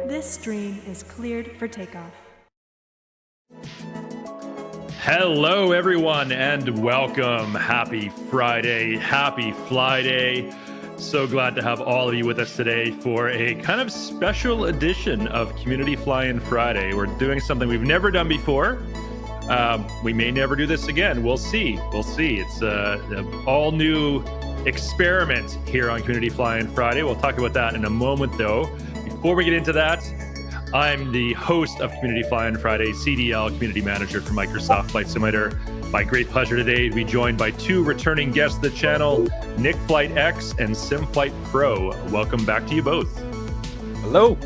This stream is cleared for takeoff. Hello, everyone, and welcome. Happy Friday. Happy Fly Day. So glad to have all of you with us today for a kind of special edition of Community Fly-In Friday. We're doing something we've never done before. We may never do this again. We'll see. We'll see. It's an all-new experiment here on Community Fly-In Friday. We'll talk about that in a moment, though. Before we get into that, I'm the host of Community Fly-In Friday, CDL, Community Manager for Microsoft Flight Simulator. My great pleasure today to be joined by two returning guests of the channel, Nick Flight X and SimFlight Pro. Welcome back to you both. Hello.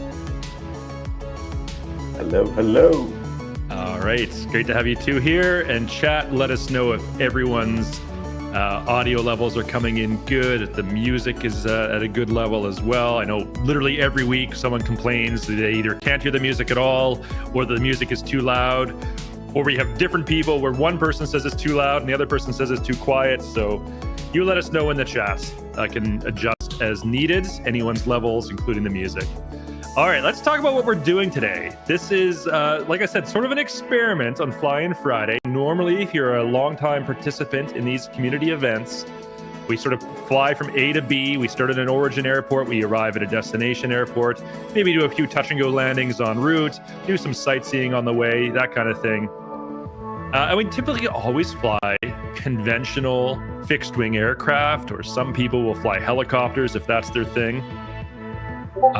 Hello, hello. All right, great to have you two here. And chat, let us know if everyone's audio levels are coming in good, if the music is at a good level as well. I know literally every week someone complains that they either can't hear the music at all, or the music is too loud, or we have different people where one person says it's too loud and the other person says it's too quiet. So you let us know in the chat. I can adjust as needed, anyone's levels, including the music. All right, let's talk about what we're doing today. This is, like I said, sort of an experiment on Fly-In Friday. Normally, if you're a longtime participant in these community events, we sort of fly from A to B. We start at an origin airport. We arrive at a destination airport, maybe do a few touch and go landings en route, do some sightseeing on the way, that kind of thing. And we typically always fly conventional fixed wing aircraft, or some people will fly helicopters if that's their thing.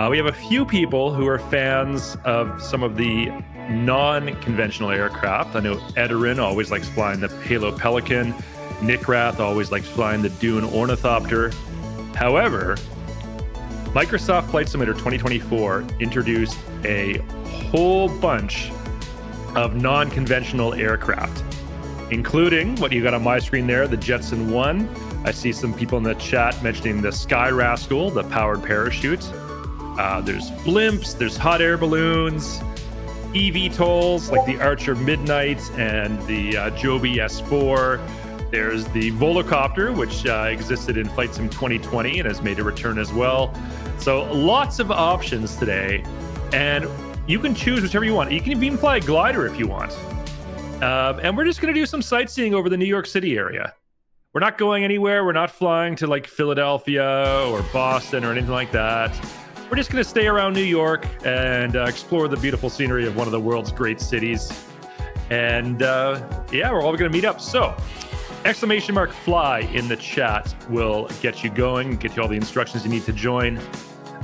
We have a few people who are fans of some of the non-conventional aircraft. I know Ederin always likes flying the Halo Pelican. Nick Rath always likes flying the Dune Ornithopter. However, Microsoft Flight Simulator 2024 introduced a whole bunch of non-conventional aircraft, including what you got on my screen there, the Jetson 1. I see some people in the chat mentioning the Sky Rascal, the powered parachute. There's blimps, there's hot air balloons, eVTOLs like the Archer Midnight and the Joby S4. There's the Volocopter, which existed in Flight Sim 2020 and has made a return as well. So lots of options today, and you can choose whichever you want. You can even fly a glider if you want. And we're just going to do some sightseeing over the New York City area. We're not going anywhere. We're not flying to like Philadelphia or Boston or anything like that. We're just going to stay around New York and explore the beautiful scenery of one of the world's great cities. And yeah, we're all going to meet up. So !fly in the chat will get you going, get you all the instructions you need to join.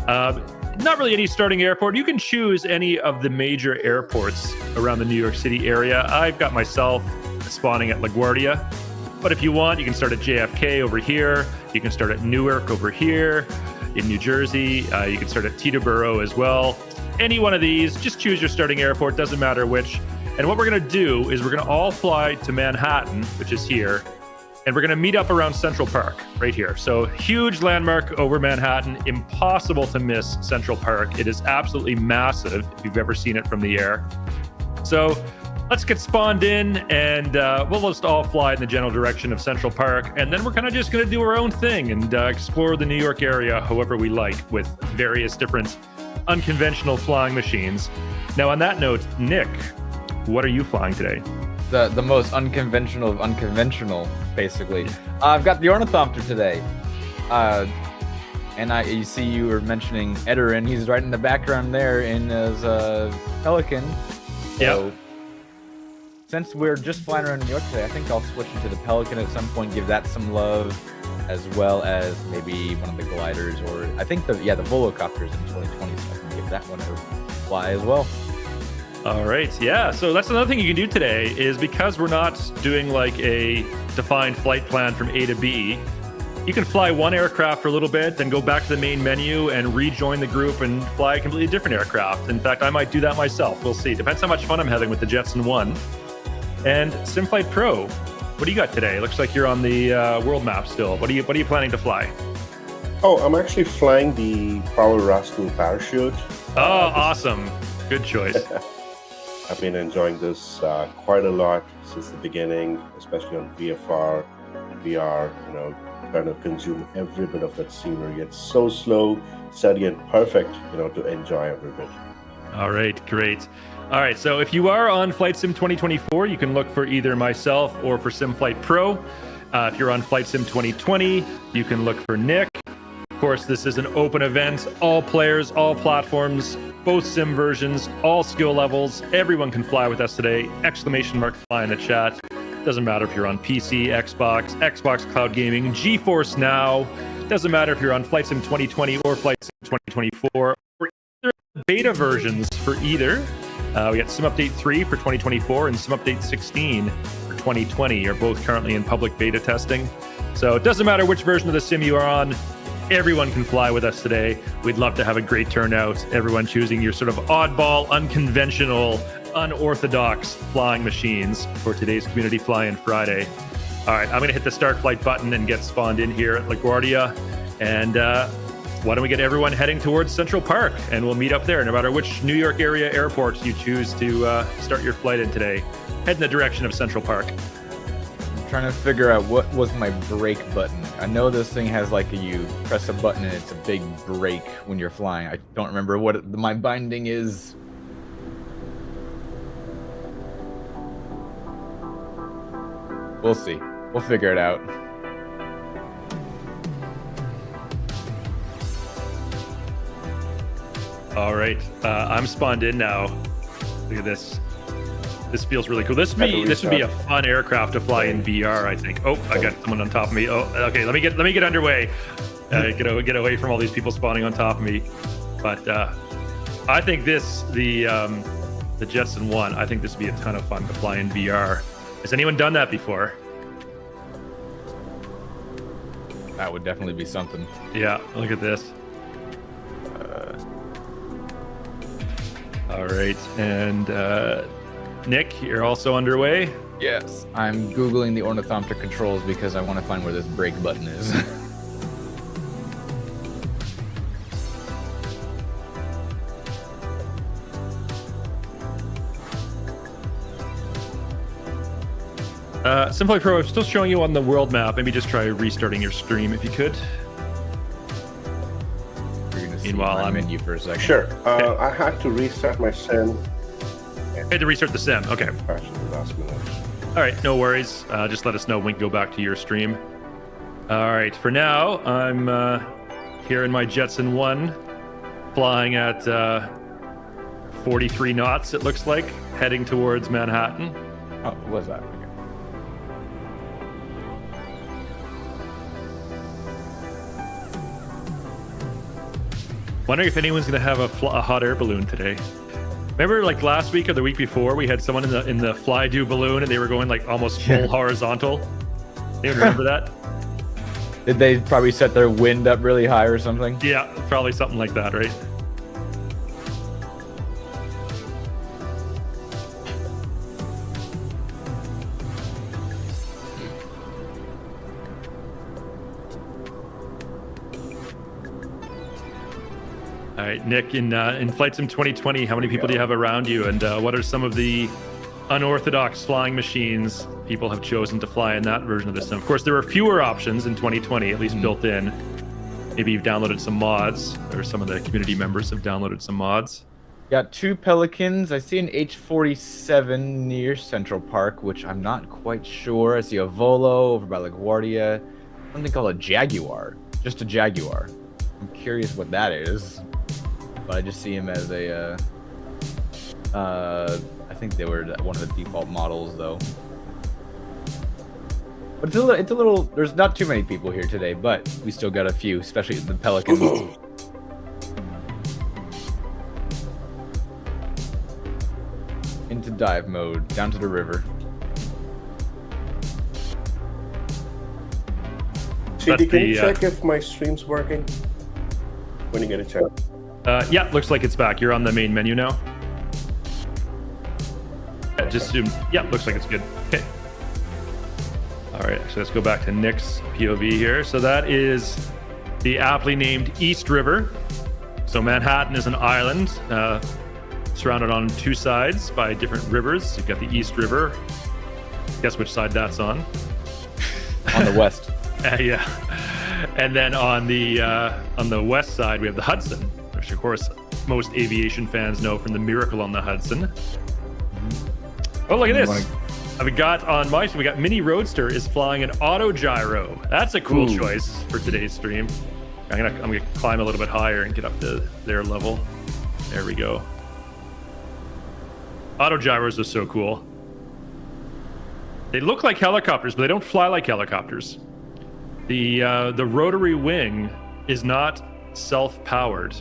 Not really any starting airport. You can choose any of the major airports around the New York City area. I've got myself spawning at LaGuardia. But if you want, you can start at JFK over here. You can start at Newark over here. In New Jersey, you can start at Teterboro as well. Any one of these, just choose your starting airport, doesn't matter which. And what we're going to do is we're going to all fly to Manhattan, which is here, and we're going to meet up around Central Park, right here. So huge landmark over Manhattan, impossible to miss Central Park. It is absolutely massive if you've ever seen it from the air. So let's get spawned in, and we'll just all fly in the general direction of Central Park, and then we're kind of just going to do our own thing and explore the New York area however we like with various different unconventional flying machines. Now, on that note, Nick, what are you flying today? The most unconventional of unconventional, basically. I've got the ornithopter today. And you see you were mentioning Edarin. He's right in the background there in his Pelican. So, Yep. Since we're just flying around New York today, I think I'll switch into the Pelican at some point, give that some love, as well as maybe one of the gliders, or I think the volocopters in 2020, so I can give that one a fly as well. All right, yeah. So that's another thing you can do today is because we're not doing like a defined flight plan from A to B, you can fly one aircraft for a little bit, then go back to the main menu and rejoin the group and fly a completely different aircraft. In fact, I might do that myself. We'll see. Depends how much fun I'm having with the Jetson 1. And SimFlight Pro, what do you got today? Looks like you're on the world map still. What are you planning to fly? Oh, I'm actually flying the Power Rascal parachute. Oh, awesome. Good choice. I've been enjoying this quite a lot since the beginning, especially on VFR, VR, trying to consume every bit of that scenery. It's so slow, steady, and perfect, to enjoy every bit. All right, great. All right, so if you are on Flight Sim 2024, you can look for either myself or for SimFlight Pro. If you're on Flight Sim 2020, you can look for Nick. Of course, this is an open event. All players, all platforms, both sim versions, all skill levels. Everyone can fly with us today. Exclamation mark fly in the chat. Doesn't matter if you're on PC, Xbox Cloud Gaming, GeForce Now. Doesn't matter if you're on Flight Sim 2020 or Flight Sim 2024. Or either beta versions for either. We got Sim Update 3 for 2024 and Sim Update 16 for 2020 are both currently in public beta testing. So it doesn't matter which version of the sim you are on. Everyone can fly with us today. We'd love to have a great turnout. Everyone choosing your sort of oddball, unconventional, unorthodox flying machines for today's Community Fly-In Friday. All right, I'm going to hit the start flight button and get spawned in here at LaGuardia. And why don't we get everyone heading towards Central Park, and we'll meet up there no matter which New York area airport you choose to start your flight in today. Head in the direction of Central Park. I'm trying to figure out what was my brake button. I know this thing has like you press a button and it's a big brake when you're flying. I don't remember what my binding is. We'll see. We'll figure it out. All right, I'm spawned in now. Look at this. This feels really cool. This would be a fun aircraft to fly in VR, I think. Oh, I got someone on top of me. Oh, okay. Let me get underway. Get away from all these people spawning on top of me. But I think the Jetson 1. I think this would be a ton of fun to fly in VR. Has anyone done that before? That would definitely be something. Yeah. Look at this. All right, and Nick, you're also underway? Yes. I'm Googling the ornithopter controls because I want to find where this brake button is. SimFlight Pro, I'm still showing you on the world map. Maybe just try restarting your stream if you could. Meanwhile, I'm menu for a second. Sure. I had to restart my sim. I had to restart the sim. Okay. Actually, last minute. All right, no worries. Just let us know when we can go back to your stream. All right, for now, I'm here in my Jetson 1, flying at 43 knots, it looks like, heading towards Manhattan. Oh, what was that? Okay. Wondering if anyone's going to have a hot air balloon today. Remember, like last week or the week before, we had someone in the Fly-Do balloon, and they were going like almost full horizontal. Anyone remember that? Did they probably set their wind up really high or something? Yeah, probably something like that, right? All right, Nick, in Flight Sim 2020, how many people do you have around you, and what are some of the unorthodox flying machines people have chosen to fly in that version of the sim? Of course, there are fewer options in 2020, at least built in. Maybe you've downloaded some mods, or some of the community members have downloaded some mods. Got 2 Pelicans. I see an H-47 near Central Park, which I'm not quite sure. I see a Volo over by LaGuardia. Something called a Jaguar. Just a Jaguar. I'm curious what that is. But I just see him as a, I think they were one of the default models, though. But it's a little, there's not too many people here today, but we still got a few, especially the Pelicans. Into dive mode, down to the river. CD, can you check if my stream's working? When you get a chance. Yeah, looks like it's back. You're on the main menu now. Yeah, just zoom. Yeah, looks like it's good. Okay. All right, so let's go back to Nick's POV here. So that is the aptly named East River. So Manhattan is an island surrounded on 2 sides by different rivers. You've got the East River. Guess which side that's on? On the west. Yeah. And then on the west side, we have the Hudson, which of course most aviation fans know from the Miracle on the Hudson. Oh, look at this. We got on my stream, we got Mini Roadster is flying an auto gyro. That's a cool choice for today's stream. I'm gonna climb a little bit higher and get up to their level. There we go. Auto gyros are so cool. They look like helicopters, but they don't fly like helicopters. The rotary wing is not self-powered,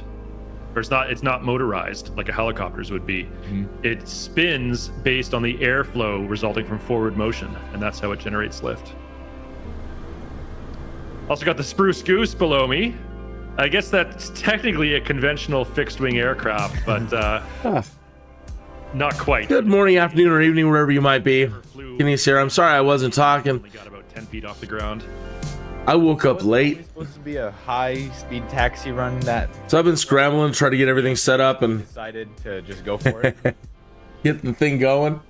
or it's not motorized like a helicopter's would be. It spins based on the airflow resulting from forward motion, and that's how it generates lift. Also got the Spruce Goose below me. I guess that's technically a conventional fixed-wing aircraft, but not quite. Good morning, afternoon, or evening, wherever you might be. Kenny's here. I'm sorry I wasn't talking. Only got about 10 feet off the ground. I woke up late. It's supposed to be a high-speed taxi run that So I've been scrambling to try to get everything set up and decided to just go for it. get the thing going.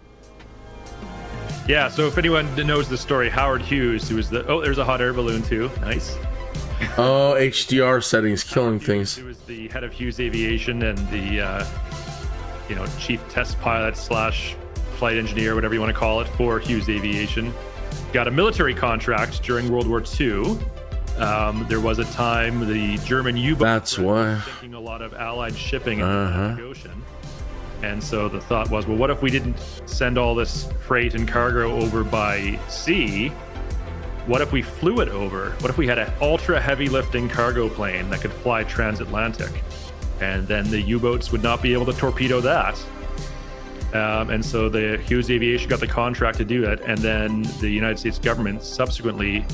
Yeah, so if anyone knows the story, Howard Hughes, who was there's a hot air balloon too. Nice. Oh, HDR settings killing things. He was the head of Hughes Aviation and the chief test pilot / flight engineer, whatever you want to call it, for Hughes Aviation. Got a military contract during World War II. There was a time the German U-boats were sinking a lot of Allied shipping in the Atlantic Ocean. And so the thought was, well, what if we didn't send all this freight and cargo over by sea? What if we flew it over? What if we had an ultra heavy lifting cargo plane that could fly transatlantic? And then the U-boats would not be able to torpedo that. And so the Hughes Aviation got the contract to do it. And then the United States government subsequently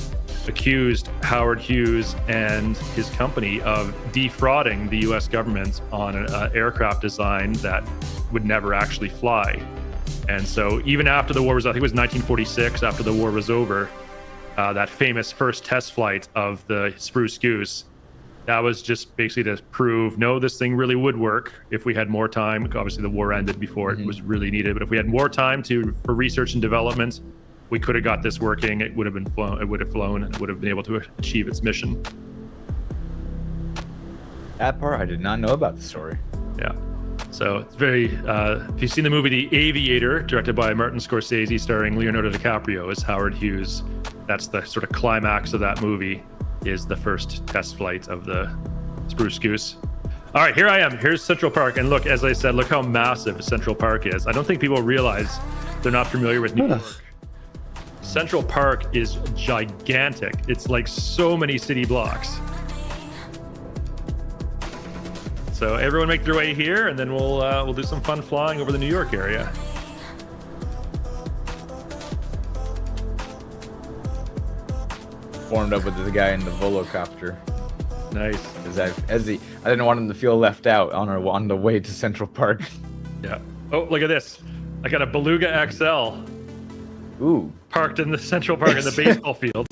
accused Howard Hughes and his company of defrauding the US government on an aircraft design that would never actually fly. And so even after the war was, I think it was 1946, after the war was over, that famous first test flight of the Spruce Goose, that was just basically to prove, no, this thing really would work if we had more time. Obviously, the war ended before it was really needed, but if we had more time for research and development, we could have got this working. It would have been flown. It would have flown, and it would have been able to achieve its mission. That part I did not know about the story. Yeah. So it's very. If you've seen the movie The Aviator, directed by Martin Scorsese, starring Leonardo DiCaprio as Howard Hughes, that's the sort of climax of that movie. Is the first test flight of the Spruce Goose. All right, here I am. Here's Central Park. And look, as I said, look how massive Central Park is. I don't think people realize they're not familiar with New York. Central Park is gigantic. It's like so many city blocks. So everyone make their way here, and then we'll do some fun flying over the New York area. Formed up with the guy in the Volocopter. Nice. I didn't want him to feel left out on the way to Central Park. Yeah. Oh, look at this. I got a Beluga XL. Ooh. Parked in the Central Park in the baseball field.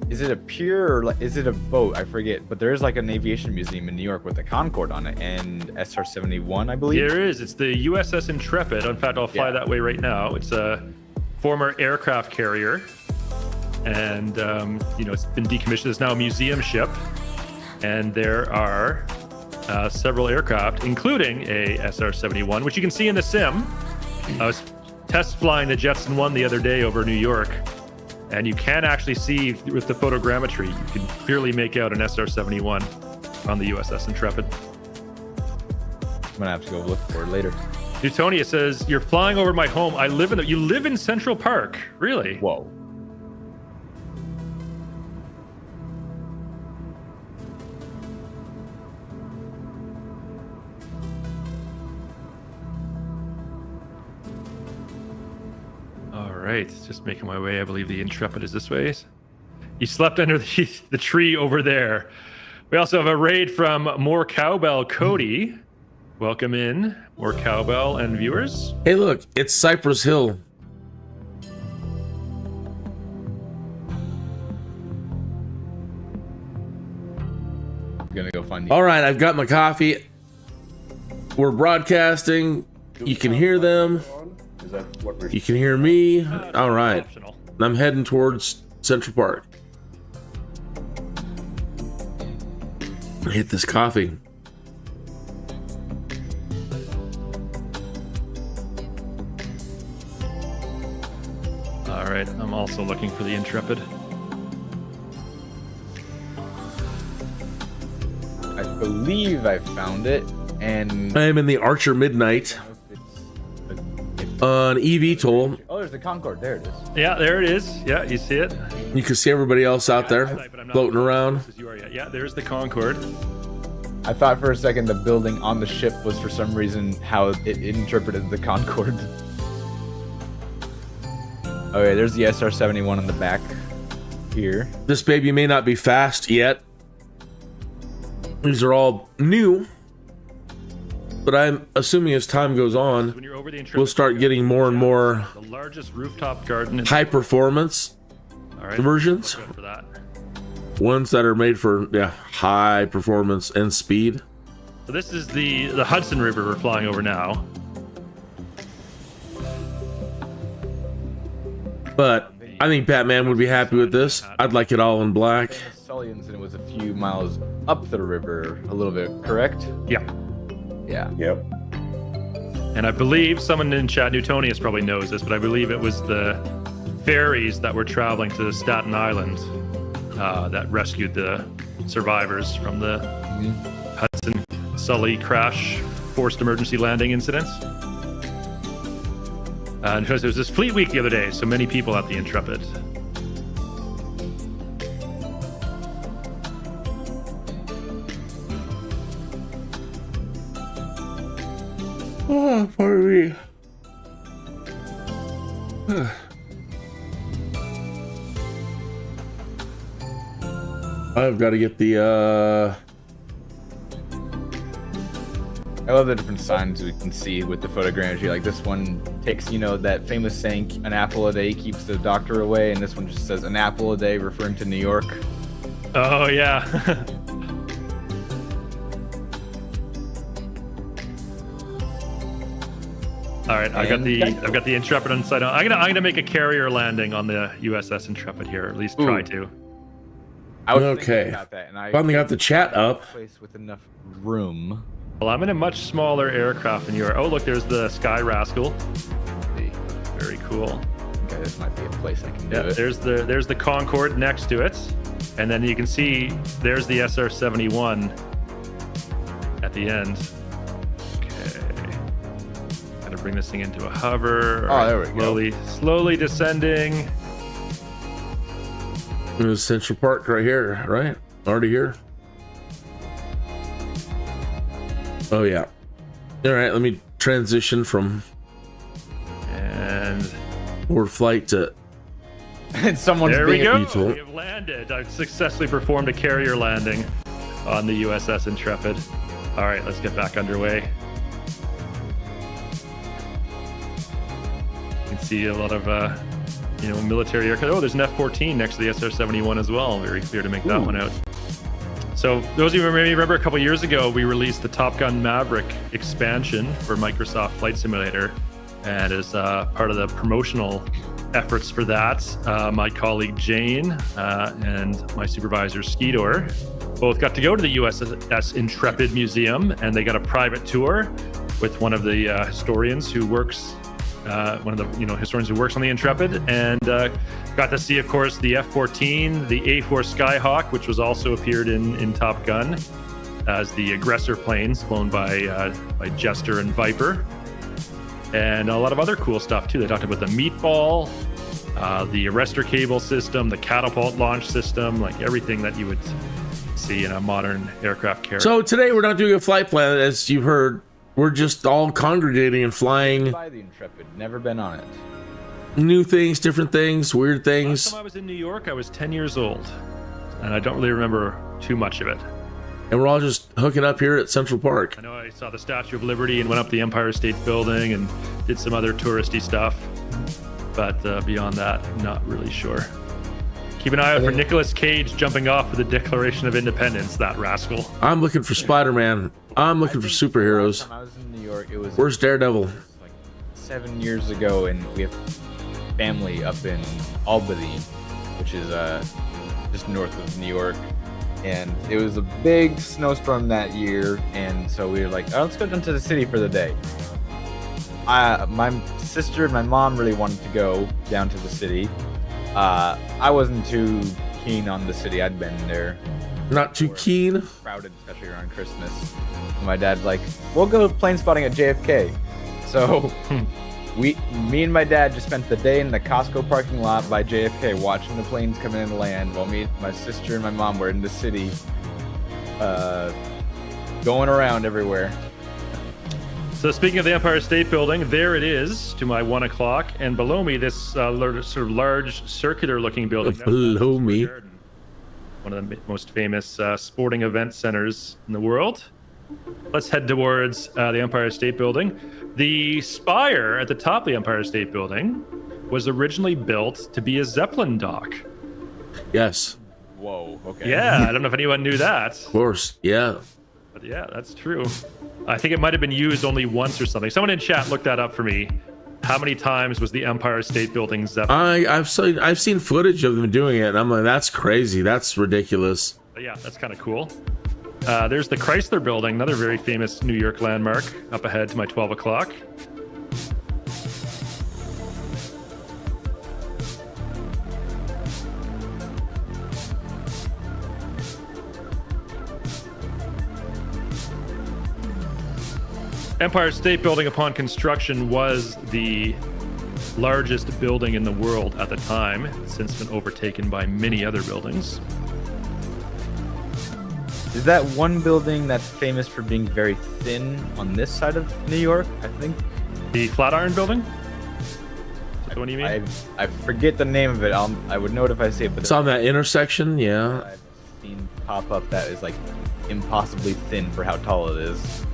Is it a pier or is it a boat? I forget, but there is like an aviation museum in New York with a Concorde on it and SR-71, I believe. There is. It's the USS Intrepid. In fact, I'll fly that way right now. It's a former aircraft carrier. and it's been decommissioned. It's now a museum ship, and there are several aircraft, including a SR-71, which you can see in the sim. I was test flying the Jetson 1 the other day over New York, and you can actually see with the photogrammetry, you can clearly make out an SR-71 on the USS Intrepid. I'm gonna have to go look for it later. Newtonia says, "You're flying over my home. You live in Central Park, really?" Whoa. All right, just making my way. I believe the Intrepid is this way. You slept under the tree over there. We also have a raid from More Cowbell Cody. Welcome in, More Cowbell and viewers. Hey, look, it's Cypress Hill. I'm gonna go find the. All right, I've got my coffee. We're broadcasting. You can hear them. Is that what we're You can hear me. All right. Optional. I'm heading towards Central Park. Hit this coffee. All right, I'm also looking for the Intrepid. I believe I found it, and I am in the Archer Midnight on eVTOL. oh, there's the Concorde. There it is. Yeah, there it is. Yeah, you see it? You can see everybody else out there But I'm not floating as around. close as you are yet. Yeah, there's the Concorde. I thought for a second the building on the ship was for some reason how it interpreted the Concorde. Okay, there's the SR-71 in the back here. This baby may not be fast yet. These are all new, but I'm assuming as time goes on, When you're over the Intrepid, we'll start getting more and more the largest rooftop garden in high performance All right, versions. good for that. Ones that are made for high performance and speed. So this is the Hudson River we're flying over now. But I think Batman would be happy with this. I'd like it all in black. Sullivan's, and it was a few miles up the river a little bit, correct? Yeah. Yeah. Yep. And I believe someone in chat, Newtonius probably knows this, but I believe it was the ferries that were traveling to Staten Island that rescued the survivors from the Hudson Sully crash forced emergency landing incidents. And because it was this Fleet Week the other day, so many people at the Intrepid. Oh, pardon me. I've got to get the I love the different signs we can see with the photogrammetry. Like this one takes, that famous saying, an apple a day keeps the doctor away, and this one just says an apple a day, referring to New York. Oh yeah. All right, I've got the Intrepid on site. I'm gonna make a carrier landing on the USS Intrepid here, at least try to. I was Okay. thinking about that, and I finally got the chat up. place with enough room. Well, I'm in a much smaller aircraft than you are. Oh, look, there's the Sky Rascal. Very cool. Okay, this might be a place I can do Yeah, it. there's the Concorde next to it, and then you can see there's the SR-71 at the end. Okay, gotta bring this thing into a hover. Oh, there we go. Slowly descending. There's Central Park right here, right? Already here. Oh yeah. All right, let me transition from And forward flight to And someone's there we being go. eVTOL. We have landed. I've successfully performed a carrier landing on the USS Intrepid. All right, let's get back underway. You can see a lot of military aircraft. Oh, there's an F-14 next to the SR-71 as well. Very clear to make that one out. So those of you who maybe remember a couple years ago, we released the Top Gun Maverick expansion for Microsoft Flight Simulator, and as part of the promotional efforts for that. My colleague Jane and my supervisor Skeetor both got to go to the USS Intrepid Museum, and they got a private tour with one of the historians who works, one of the historians who works on the Intrepid, and got to see, of course, the F-14, the A-4 Skyhawk, which was also appeared in Top Gun as the aggressor planes flown by Jester and Viper, and a lot of other cool stuff too. They talked about the meatball, the arrestor cable system, the catapult launch system, like everything that you would see in a modern aircraft carrier. So today we're not doing a flight plan, as you've heard. We're just all congregating and flying. By the Intrepid, never been on it. New things, different things, weird things. Last time I was in New York, I was 10 years old, and I don't really remember too much of it. And we're all just hooking up here at Central Park. I know I saw the Statue of Liberty and went up the Empire State Building and did some other touristy stuff, but beyond that, not really sure. Keep an eye out for Nicolas Cage jumping off for the Declaration of Independence, that rascal. I'm looking for Spider-Man. I'm looking for superheroes. Last time I was in New York, it was Where's Daredevil? like 7 years ago, and we have family up in Albany, which is just north of New York. And it was a big snowstorm that year, and so we were like, oh, let's go down to the city for the day. My sister and my mom really wanted to go down to the city. I wasn't too keen on the city. I'd been there. Not too keen. Crowded, especially around Christmas. And my dad's like, we'll go plane spotting at JFK. So me and my dad just spent the day in the Costco parking lot by JFK watching the planes come in and land, while me, my sister, and my mom were in the city, going around everywhere. So speaking of the Empire State Building, there it is to my 1 o'clock, and below me, this sort of large circular-looking building. Below me. One of the most famous sporting event centers in the world. Let's head towards the Empire State Building. The spire at the top of the Empire State Building was originally built to be a Zeppelin dock. Yes. Whoa, okay. Yeah, I don't know if anyone knew that. Of course. Yeah. But yeah, that's true. I think it might have been used only once or something. Someone in chat looked that up for me. How many times was the Empire State Building Zeppelin? I've seen footage of them doing it, and I'm like, that's crazy. That's ridiculous. But yeah, that's kind of cool. There's the Chrysler Building, another very famous New York landmark, up ahead to my 12 o'clock. Empire State Building, upon construction, was the largest building in the world at the time. It's since been overtaken by many other buildings. Is that one building that's famous for being very thin on this side of New York, I think? The Flatiron Building? Is that the one you mean? I forget the name of it. I would know it if I see it, but It's on that intersection, yeah. I've seen pop up that is like impossibly thin for how tall it is.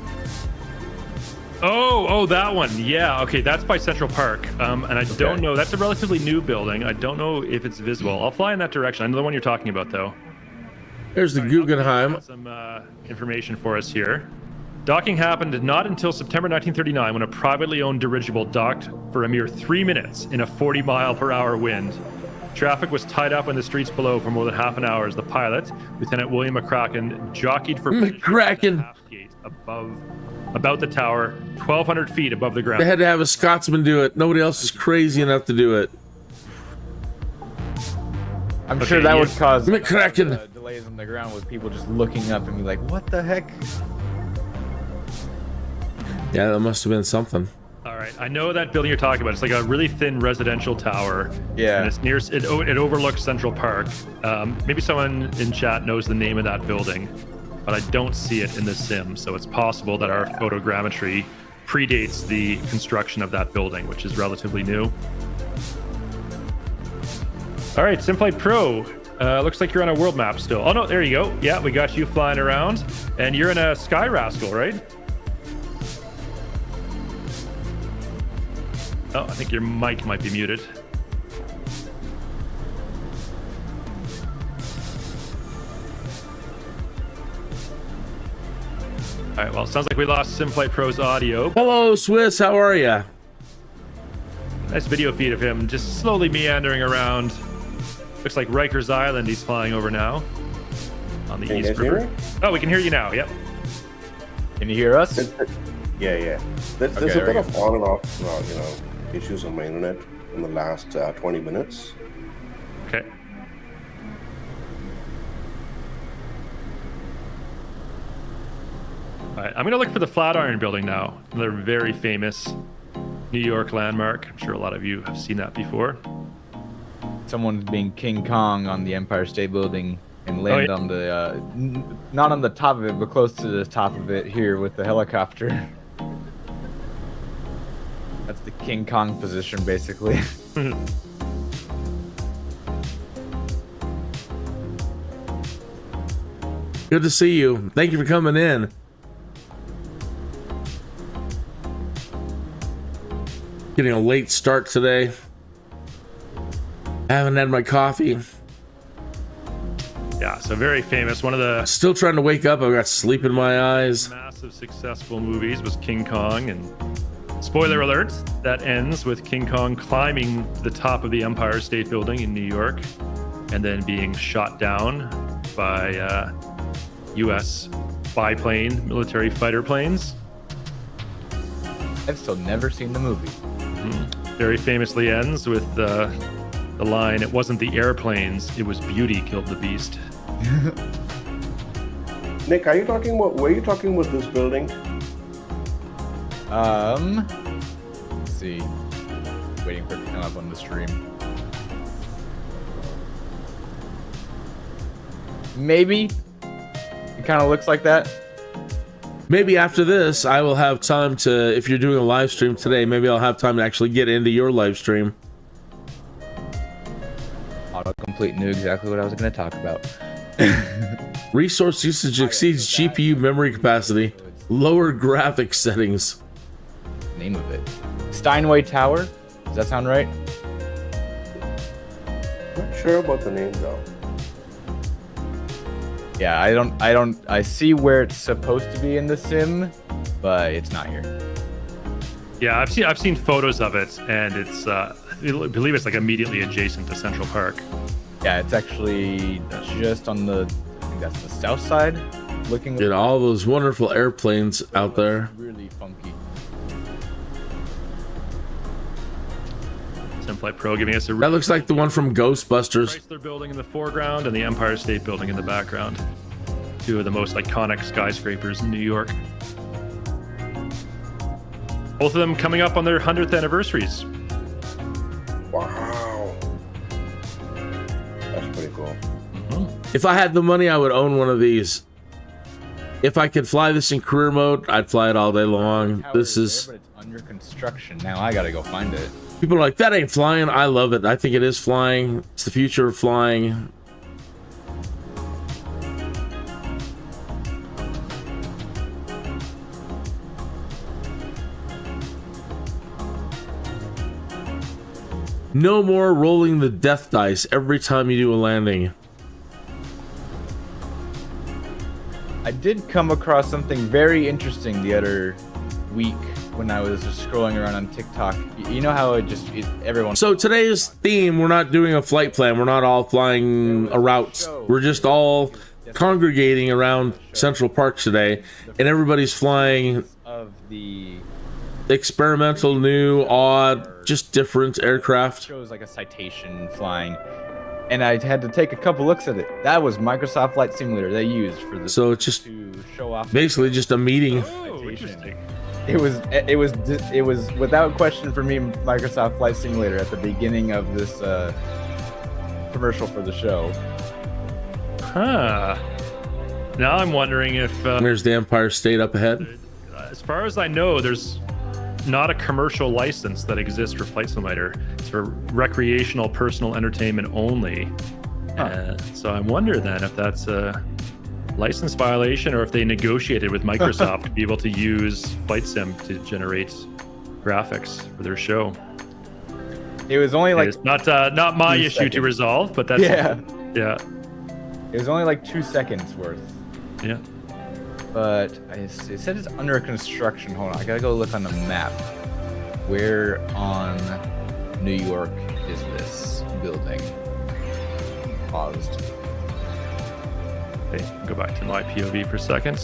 Oh, that one. Yeah, okay, that's by Central Park. And I don't know. That's a relatively new building. I don't know if it's visible. I'll fly in that direction. I know the one you're talking about, though. There's the Guggenheim. Some information for us here. Docking happened not until September 1939, when a privately owned dirigible docked for a mere 3 minutes in a 40-mile-per-hour wind. Traffic was tied up in the streets below for more than half an hour as the pilot, Lieutenant William McCracken, jockeyed for McCracken gate about the tower, 1,200 feet above the ground. They had to have a Scotsman do it. Nobody else is crazy enough to do it. I'm sure that would cause McCracken. Delays on the ground with people just looking up and be like, what the heck? Yeah, that must have been something. All right, I know that building you're talking about. It's like a really thin residential tower. Yeah. And it's near. It overlooks Central Park. Maybe someone in chat knows the name of that building, but I don't see it in the sim. So it's possible that our photogrammetry predates the construction of that building, which is relatively new. All right, SimFlight Pro. Looks like you're on a world map still. Oh no, there you go. Yeah, we got you flying around, and you're in a Sky Rascal, right? Oh, I think your mic might be muted. All right, well, it sounds like we lost SimFlight Pro's audio. Hello, Swiss. How are ya? Nice video feed of him just slowly meandering around. Looks like Rikers Island he's flying over now on the Can you East guys hear River. me? Oh, we can hear you now. Yep. Can you hear us? Yeah. There's Okay, a there bit we of on and off, issues on my internet in the last 20 minutes. Okay. All right, I'm going to look for the Flatiron Building now. Another very famous New York landmark. I'm sure a lot of you have seen that before. Someone's being King Kong on the Empire State Building and land yeah. on the, not on the top of it, but close to the top of it here with the helicopter. That's the King Kong position, basically. Good to see you. Thank you for coming in. Getting a late start today. Haven't had my coffee. Yeah, so very famous. One of the Still trying to wake up. I've got sleep in my eyes. massive successful movies was King Kong, and spoiler alert, that ends with King Kong climbing the top of the Empire State Building in New York and then being shot down by US biplane military fighter planes. I've still never seen the movie. Very famously ends with the line, "It wasn't the airplanes, it was beauty killed the beast." Nick, were you talking about this building? Let's see. Waiting for it to come up on the stream. Maybe. It kind of looks like that. Maybe after this, I will have time to, if you're doing a live stream today, maybe I'll have time to actually get into your live stream. Autocomplete knew exactly what I was going to talk about. Resource usage exceeds GPU memory capacity. Lower graphics settings. Name of it. Steinway Tower? Does that sound right? Not sure about the name though. Yeah, I see where it's supposed to be in the sim, but it's not here. Yeah, I've seen photos of it, and it's I believe it's like immediately adjacent to Central Park. Yeah, it's actually just on the, I think that's the south side. Looking And all those wonderful airplanes out there. really funky. Simflight Pro giving us a That looks like the one from Ghostbusters. Chrysler Building in the foreground and the Empire State Building in the background. Two of the most iconic skyscrapers in New York. Both of them coming up on their 100th anniversaries. Wow. That's pretty cool. If I had the money, I would own one of these. If I could fly this in career mode, I'd fly it all day long. Tower This is... there, but it's under construction. Now I gotta go find it. People are like, that ain't flying. I love it. I think it is flying. It's the future of flying. No more rolling the death dice every time you do a landing. I did come across something very interesting the other week when I was just scrolling around on TikTok. You know how everyone... So today's theme, we're not doing a flight plan. We're not all flying a route. We're just all congregating around Central Park today, and everybody's flying of the experimental, new, odd, just different aircraft. shows like a citation flying, and I had to take a couple looks at it. That was Microsoft Flight Simulator they used for this So it's just to show off basically just a meeting. Oh, interesting. It was without question for me Microsoft Flight Simulator at the beginning of this commercial for the show. Huh. Now I'm wondering if, There's the Empire State up ahead. as far as I know, there's not a commercial license that exists for Flight Simulator. It's for recreational personal entertainment only. So I wonder then if that's a license violation or if they negotiated with Microsoft to be able to use Flight Sim to generate graphics for their show. It was only like It's not my 2 issue to seconds. resolve, but that's yeah. It was only like 2 seconds worth. Yeah. But it said it's under construction. Hold on, I gotta go look on the map. Where on New York is this building? Paused. Okay, go back to my POV for a second.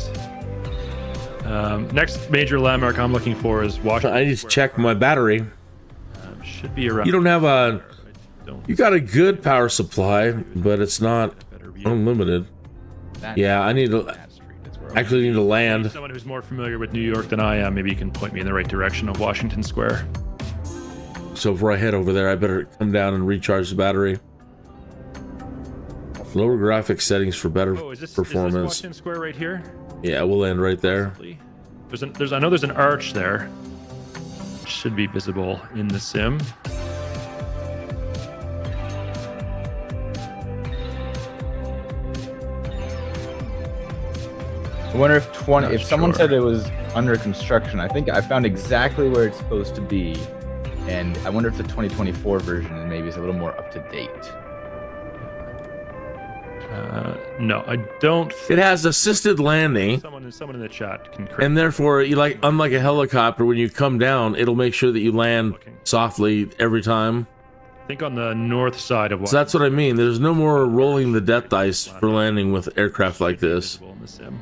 Next major landmark I'm looking for is Washington. I just checked my battery. Should be around. You don't have a. Don't You got a good power supply, but it's not unlimited. Yeah, I need to actually need to land. Someone who's more familiar with New York than I am, maybe you can point me in the right direction of Washington Square. So before I head over there, I better come down and recharge the battery. Lower graphics settings for better Oh, is this performance. Washington Square right here? Yeah, we'll land right there. I know there's an arch there. Should be visible in the sim. I wonder if Not if someone sure. said it was under construction. I think I found exactly where it's supposed to be, and I wonder if the 2024 version maybe is a little more up to date. No, I don't. It has assisted landing, Someone in the chat can correct. and therefore, unlike a helicopter, when you come down, it'll make sure that you land softly every time. I think on the north side of So that's what I mean. There's no more rolling the death dice for landing with aircraft like this. visible in the sim.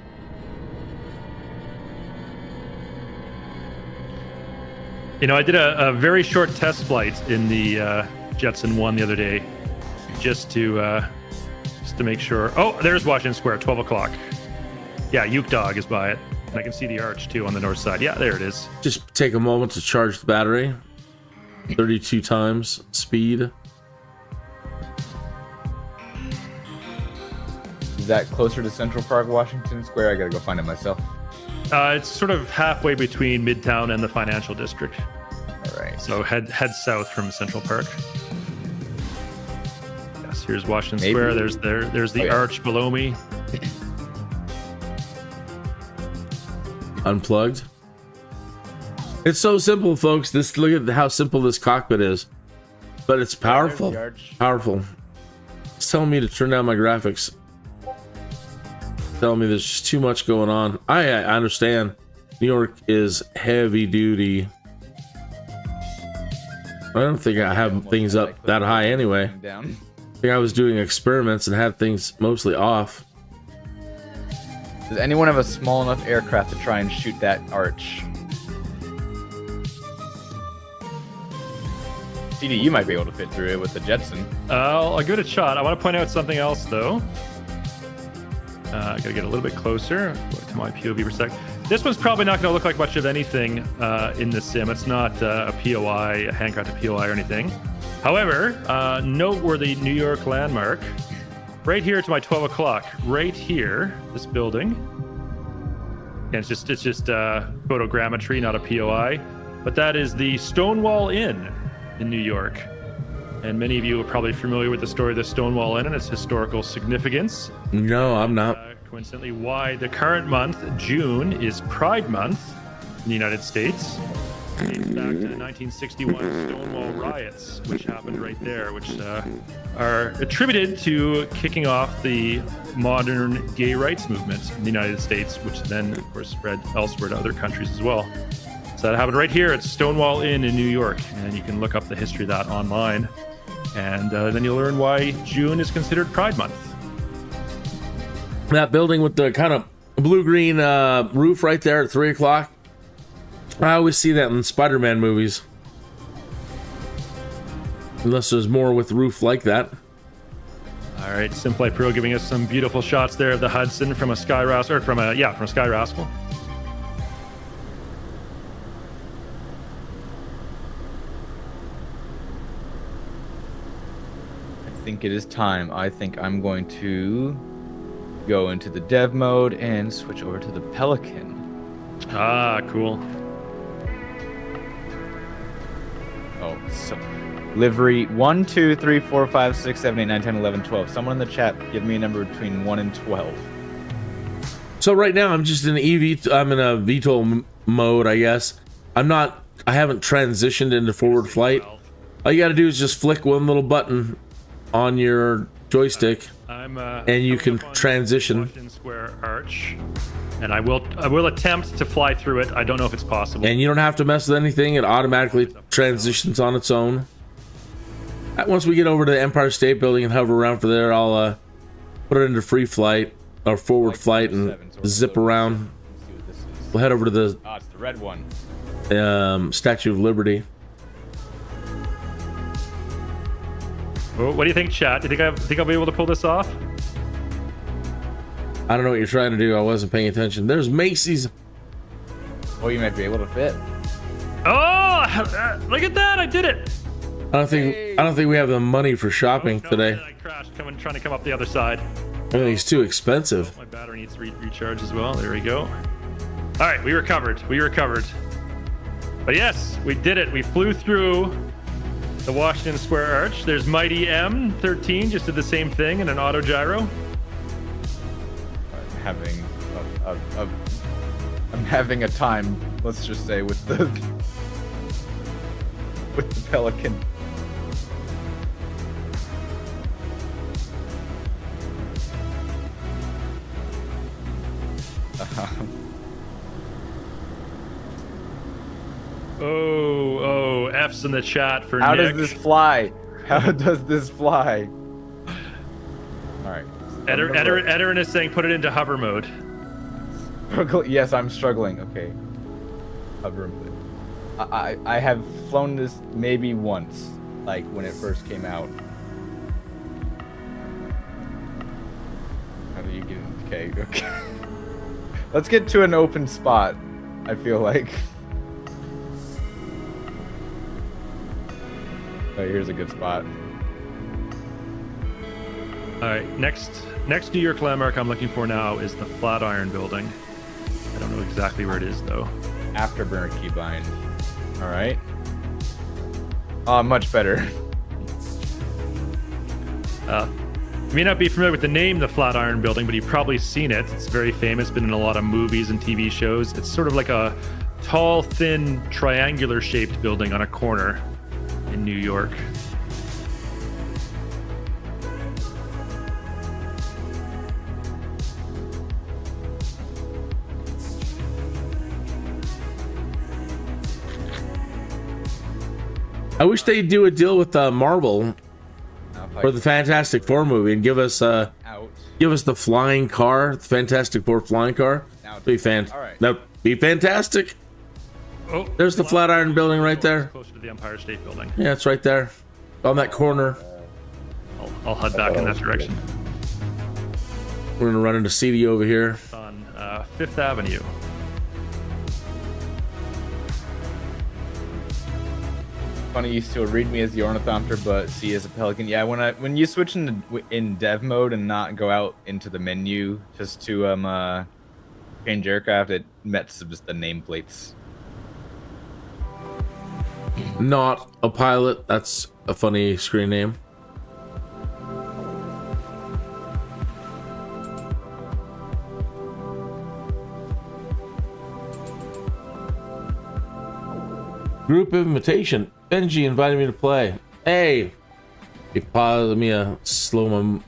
You know, I did a very short test flight in the Jetson 1 the other day, just to make sure. Oh, there's Washington Square, 12 o'clock. Yeah, Uke Dog is by it. And I can see the arch too on the north side. Yeah, there it is. Just take a moment to charge the battery. 32 times speed. Is that closer to Central Park, Washington Square? I gotta go find it myself. It's sort of halfway between Midtown and the financial district. All right. So head south from Central Park. Yes, here's Washington Maybe. Square. There's the Oh, yeah. arch below me. Unplugged. It's so simple, folks. Look at how simple this cockpit is, but it's powerful. There's the arch. Powerful. It's telling me to turn down my graphics. Telling me there's just too much going on. I understand. New York is heavy duty. I don't think I have things up that high anyway. Down. I think I was doing experiments and had things mostly off. Does anyone have a small enough aircraft to try and shoot that arch? CD, you might be able to fit through it with the Jetson. I'll give it a shot. I want to point out something else though. I gotta get a little bit closer to my POV for a sec. This one's probably not going to look like much of anything in the sim. It's not a POI, a handcrafted POI or anything. However, noteworthy New York landmark. Right here to my 12 o'clock. Right here, this building. And it's just photogrammetry, not a POI. But that is the Stonewall Inn in New York. And many of you are probably familiar with the story of the Stonewall Inn and its historical significance. No, I'm not. Coincidentally, why the current month, June, is Pride Month in the United States. It dates back to the 1961 Stonewall riots, which happened right there, which are attributed to kicking off the modern gay rights movement in the United States, which then, of course, spread elsewhere to other countries as well. So that happened right here at Stonewall Inn in New York, and you can look up the history of that online. And then you'll learn why June is considered Pride Month. That building with the kind of blue-green roof right there at 3 o'clock. I always see that in Spider-Man movies. Unless there's more with roof like that. All right, Simflight Pro giving us some beautiful shots there of the Hudson from a Sky Rascal, or from Sky Rascal. I think it is time. I think I'm going to go into the dev mode and switch over to the Pelican. Ah, cool. Oh, so livery 1, 2, 3, 4, 5, 6, 7, 8, 9, 10, 11, 12. Someone in the chat give me a number between 1 and 12. So right now I'm just in I'm in a VTOL mode, I guess. I haven't transitioned into forward flight. All you got to do is just flick one little button on your joystick, and you can transition. Washington Square Arch, and I will attempt to fly through it. I don't know if it's possible. And you don't have to mess with anything. It automatically transitions on its own. Once we get over to the Empire State Building and hover around for there, I'll put it into free flight or forward flight and zip around. Let's see what this is. We'll head over to the Oh, it's the red one. Statue of Liberty. Well, what do you think, chat? Do you think I'll be able to pull this off? I don't know what you're trying to do. I wasn't paying attention. There's Macy's. Oh, you might be able to fit. Oh, look at that! I did it. I don't think we have the money for shopping No, today. I crashed trying to come up the other side. Everything's too expensive. My battery needs to recharge as well. There we go. All right, we recovered. But yes, we did it. We flew through the Washington Square Arch. There's Mighty M13, just did the same thing in an auto gyro. I'm having a time, let's just say, with the Pelican. Oh, F's in the chat for How Nick. does this fly? How does this fly? All right. Edarin is saying put it into hover mode. Yes, I'm struggling. Okay. Hover mode. I have flown this maybe once, like when it first came out. How do you get in? Okay. Let's get to an open spot, I feel like. Oh, here's a good spot. All right, next New York landmark I'm looking for now is the Flatiron Building. I don't know exactly where it is though. Afterburner keybind. All right. Oh, much better. You may not be familiar with the name, the Flatiron Building, but you've probably seen it. It's very famous, been in a lot of movies and TV shows. It's sort of like a tall, thin, triangular-shaped building on a corner in New York. I wish they'd do a deal with Marvel for the Fantastic Four movie and give us the flying car, the Fantastic Four flying car. Be fantastic. Oh, There's the Flatiron Building right there. Closer to the Empire State Building. Yeah, it's right there, on that corner. I'll head back in that direction. We're gonna run into CD over here. It's on Fifth Avenue. Funny, you still read me as the ornithopter, but see as a pelican. Yeah, when you switch in dev mode and not go out into the menu just to change aircraft, it messes just the nameplates. Not a pilot. That's a funny screen name. Group invitation. Benji invited me to play. Hey, pause. Let me slow my.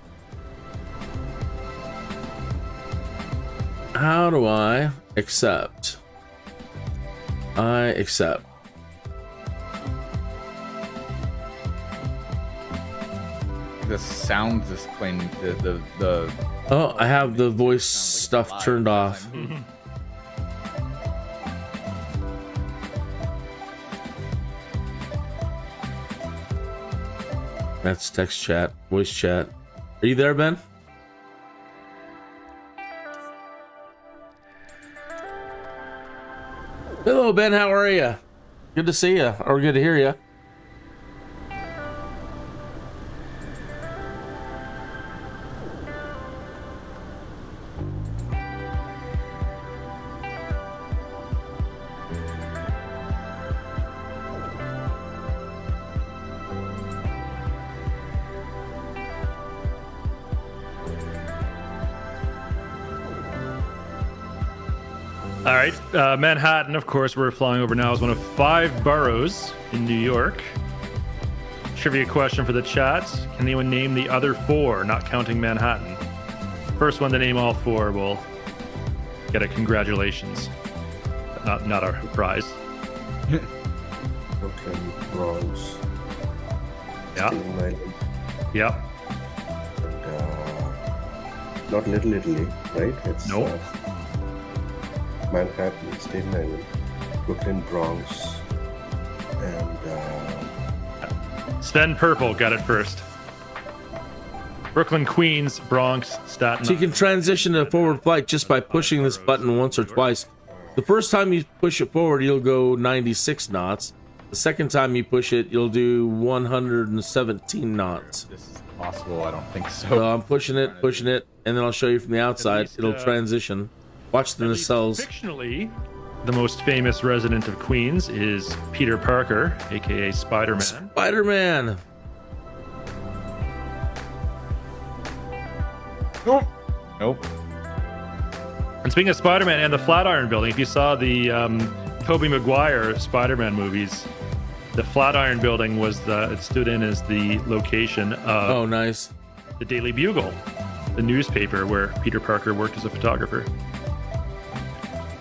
How do I accept? I accept. The sounds is playing the. Oh, I have the voice stuff turned off. That's text chat, voice chat. Are you there, Ben? Hello, Ben. How are you? Good to see you, or good to hear you. All right, Manhattan, of course, we're flying over now, is one of 5 boroughs in New York. Trivia question for the chat. Can anyone name the other 4, not counting Manhattan? First one to name all 4 will get a congratulations. Not a prize. Okay, Bronx. Yeah. Staten Island. Yep. And, not Little Italy, right? It's Nope. Manhattan, Staten Island, Brooklyn, Bronx, and Sven Purple got it first. Brooklyn, Queens, Bronx, Staten So you can transition to forward flight just by pushing this button once or twice. The first time you push it forward, you'll go 96 knots. The second time you push it, you'll do 117 knots. This is possible. I don't think so. So I'm pushing it, and then I'll show you from the outside. least, It'll transition. Watch the nacelles. Fictionally, the most famous resident of Queens is Peter Parker, aka Spider-Man. Spider-Man. Nope. And speaking of Spider-Man and the Flatiron Building, if you saw the Tobey Maguire Spider-Man movies, the Flatiron Building it stood in as the location of Oh, nice. the Daily Bugle, the newspaper where Peter Parker worked as a photographer.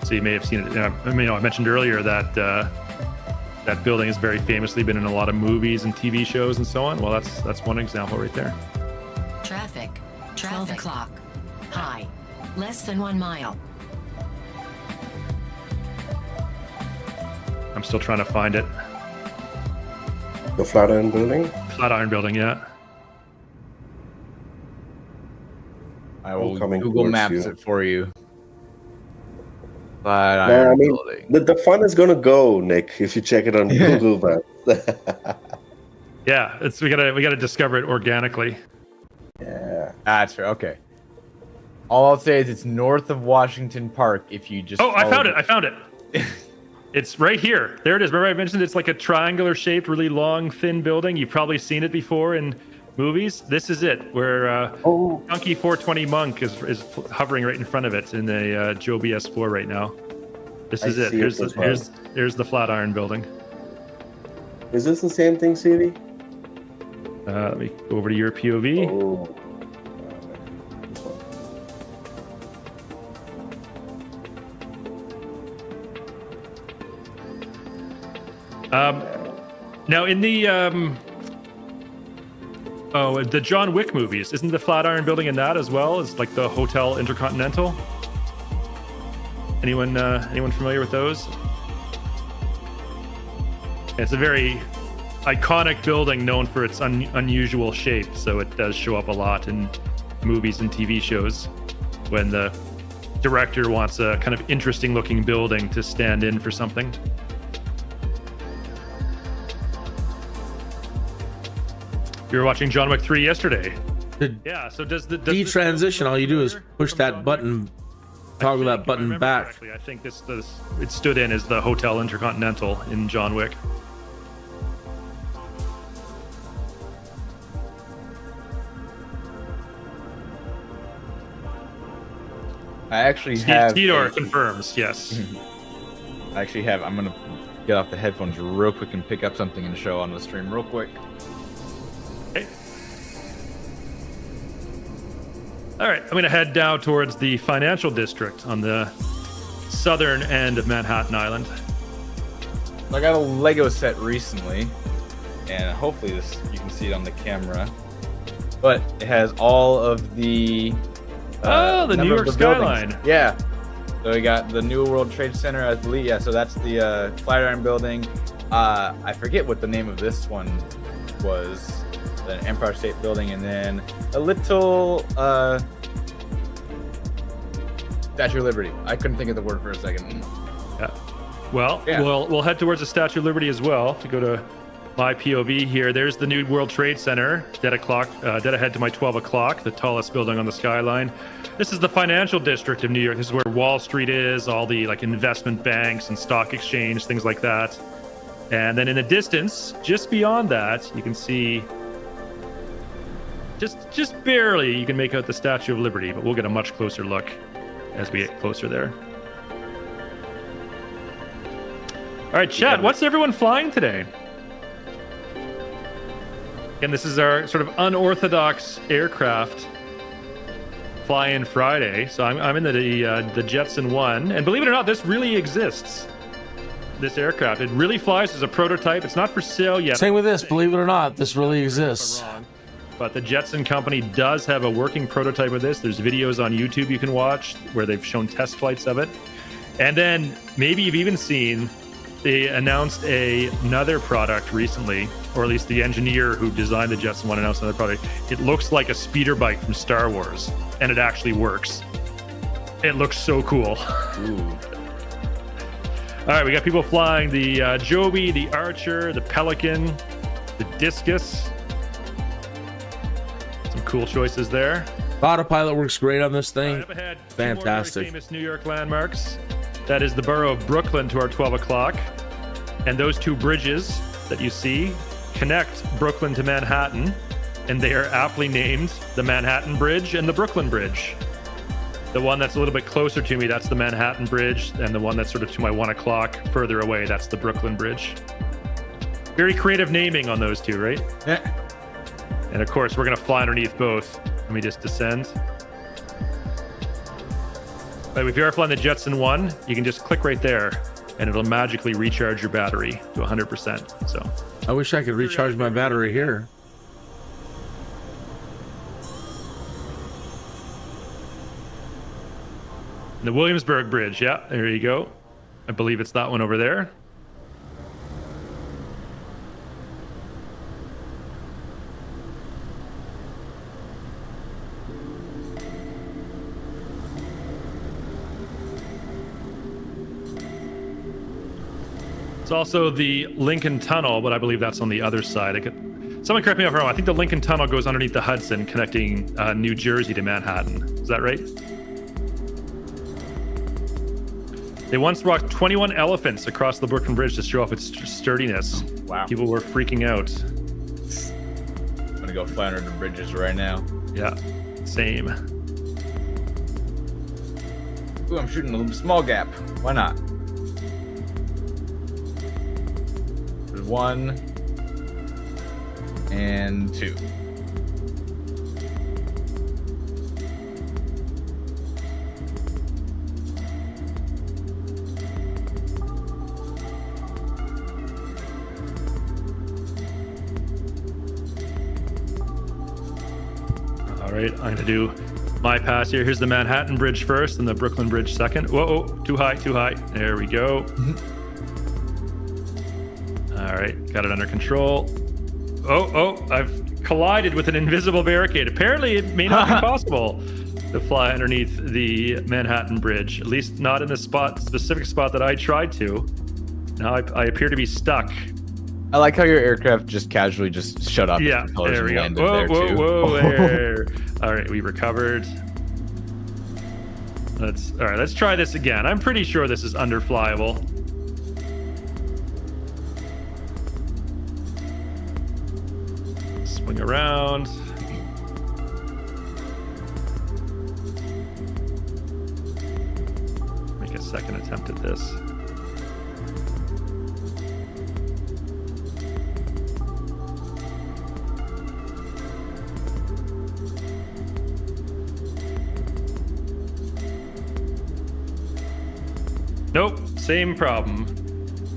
So you may have seen it. I mentioned earlier that that building has very famously been in a lot of movies and TV shows and so on. Well, that's one example right there. Traffic. 12 o'clock. High. Less than 1 mile. I'm still trying to find it. the Flatiron Building. Flatiron Building, yeah. I will Coming Google towards Maps you. it for you. But Man, I mean, building. the fun is gonna go, Nick, if you check it on Google Maps. Yeah, we gotta discover it organically. Yeah. That's fair. Okay. All I'll say is it's north of Washington Park. If you just Oh, I follow found it. It's right here. There it is. Remember I mentioned it's like a triangular shaped, really long, thin building. You've probably seen it before in movies. This is it, where Chunky 420 Monk is hovering right in front of it in the Joe BS4 right now. This is it. see it Here's as well. here's the Flatiron Building. Is this the same thing, Siri? Let me go over to your POV. Oh. Now in the the John Wick movies, isn't the Flatiron Building in that as well as like the Hotel Intercontinental? Anyone familiar with those? It's a very iconic building known for its unusual shape, so it does show up a lot in movies and TV shows when the director wants a kind of interesting looking building to stand in for something. You were watching John Wick 3 yesterday. Yeah, so does the Detransition, all you do is push that button, toggle that button back. Correctly, I think it stood in as the Hotel Intercontinental in John Wick. I actually have. Theodore confirms, yes. I actually have. I'm gonna get off the headphones real quick and pick up something and show on the stream real quick. Okay. All right, I'm going to head down towards the financial district on the southern end of Manhattan Island. I got a Lego set recently, and hopefully you can see it on the camera. But it has all of the The New number York of the buildings. skyline. Yeah. So we got the New World Trade Center, I believe. Yeah. So that's the Flatiron Building. I forget what the name of this one was. The Empire State Building, and then a little Statue of Liberty. I couldn't think of the word for a second. Yeah. Well, Yeah. we'll head towards the Statue of Liberty as well. To go to my POV here, there's the New World Trade Center, dead ahead to my 12 o'clock, the tallest building on the skyline. This is the financial district of New York. This is where Wall Street is, all the like investment banks and stock exchange, things like that. And then in the distance, just beyond that, you can see just barely you can make out the Statue of Liberty, but we'll get a much closer look as we get closer there. All right, chat, what's everyone flying today? And this is our sort of unorthodox aircraft fly-in Friday. So I'm in the Jetson 1, and believe it or not, this really exists. this aircraft. It really flies as a prototype. It's not for sale yet. Same with this, believe it or not, this really exists. But the Jetson company does have a working prototype of this. There's videos on YouTube you can watch where they've shown test flights of it. And then maybe you've even seen they announced another product recently, or at least the engineer who designed the Jetson one announced another product. It looks like a speeder bike from Star Wars, and it actually works. It looks so cool. Ooh. All right, we got people flying the Joby, the Archer, the Pelican, the Discus. Some cool choices there. Autopilot works great on this thing. Right up ahead, Fantastic. 2 more very famous New York landmarks. That is the borough of Brooklyn to our 12 o'clock. And those two bridges that you see connect Brooklyn to Manhattan. And they are aptly named the Manhattan Bridge and the Brooklyn Bridge. The one that's a little bit closer to me, that's the Manhattan Bridge. And the one that's sort of to my 1 o'clock further away, that's the Brooklyn Bridge. Very creative naming on those two, right? Yeah. And of course, we're going to fly underneath both. Let me just descend. But if you are flying the Jetson 1, you can just click right there and it'll magically recharge your battery to 100%. So I wish I could recharge my battery here. the Williamsburg Bridge, yeah, there you go. I believe it's that one over there. It's also the Lincoln Tunnel, but I believe that's on the other side. Someone correct me if I'm wrong. I think the Lincoln Tunnel goes underneath the Hudson, connecting New Jersey to Manhattan. Is that right? They once walked 21 elephants across the Brooklyn Bridge to show off its sturdiness. Wow. People were freaking out. I'm gonna go fly under the bridges right now. Yeah, same. Ooh, I'm shooting a small gap. Why not? There's 1 and 2. All right, I'm gonna do my pass here. Here's the Manhattan Bridge first and the Brooklyn Bridge second. Whoa, too high, too high. There we go. All right, got it under control. Oh, I've collided with an invisible barricade. Apparently it may not be possible to fly underneath the Manhattan Bridge, at least not in the specific spot that I tried to. Now I appear to be stuck. I like how your aircraft just casually just shut up. Yeah, there we go. Whoa, there. All right, we recovered. Let's try this again. I'm pretty sure this is underflyable. Swing around. Make a second attempt at this. Nope, same problem.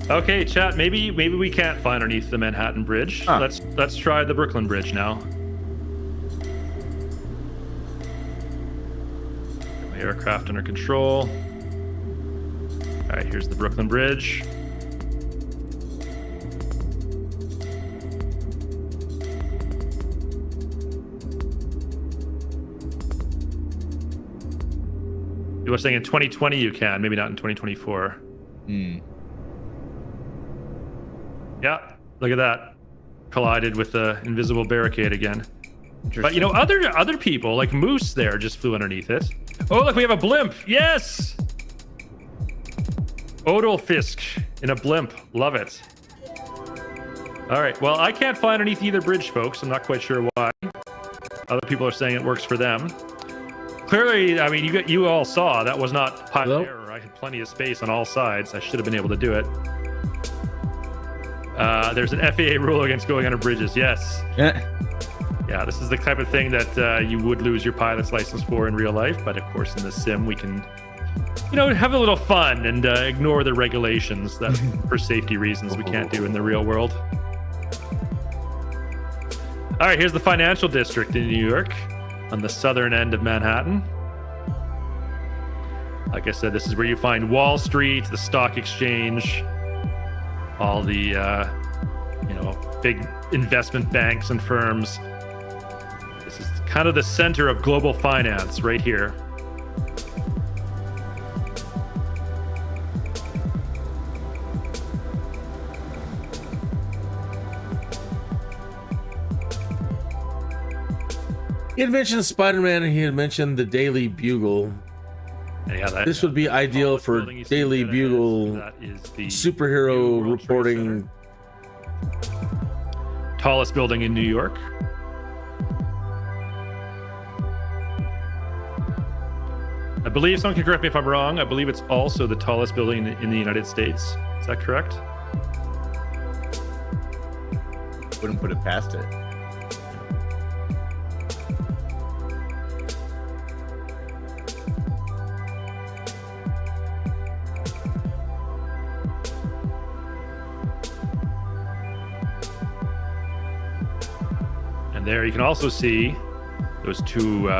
Okay, chat. Maybe we can't fly underneath the Manhattan Bridge. Huh. Let's try the Brooklyn Bridge now. Get my aircraft under control. All right, here's the Brooklyn Bridge. You were saying in 2020 you can, maybe not in 2024. Yeah, look at that. Collided with the invisible barricade again. But you know, other people like Moose there just flew underneath it. Oh, look, we have a blimp. Yes. Odolfisk in a blimp. Love it. All right. Well, I can't fly underneath either bridge, folks. I'm not quite sure why. Other people are saying it works for them. Clearly, I mean, you all saw that was not pilot error. I had plenty of space on all sides. I should have been able to do it. There's an FAA rule against going under bridges. Yes. Yeah, this is the type of thing that you would lose your pilot's license for in real life. But of course, in the sim, we can have a little fun and ignore the regulations that, for safety reasons, we can't do in the real world. All right, here's the financial district in New York, on the southern end of Manhattan. Like I said, this is where you find Wall Street, the stock exchange, all the big investment banks and firms. This is kind of the center of global finance right here. He had mentioned Spider-Man, and he had mentioned the Daily Bugle. Yeah, This would be ideal for Daily Bugle that is the superhero World Trade reporting. Center. Tallest building in New York. I believe, someone can correct me if I'm wrong, I believe it's also the tallest building in the United States. Is that correct? Wouldn't put it past it. And there you can also see those two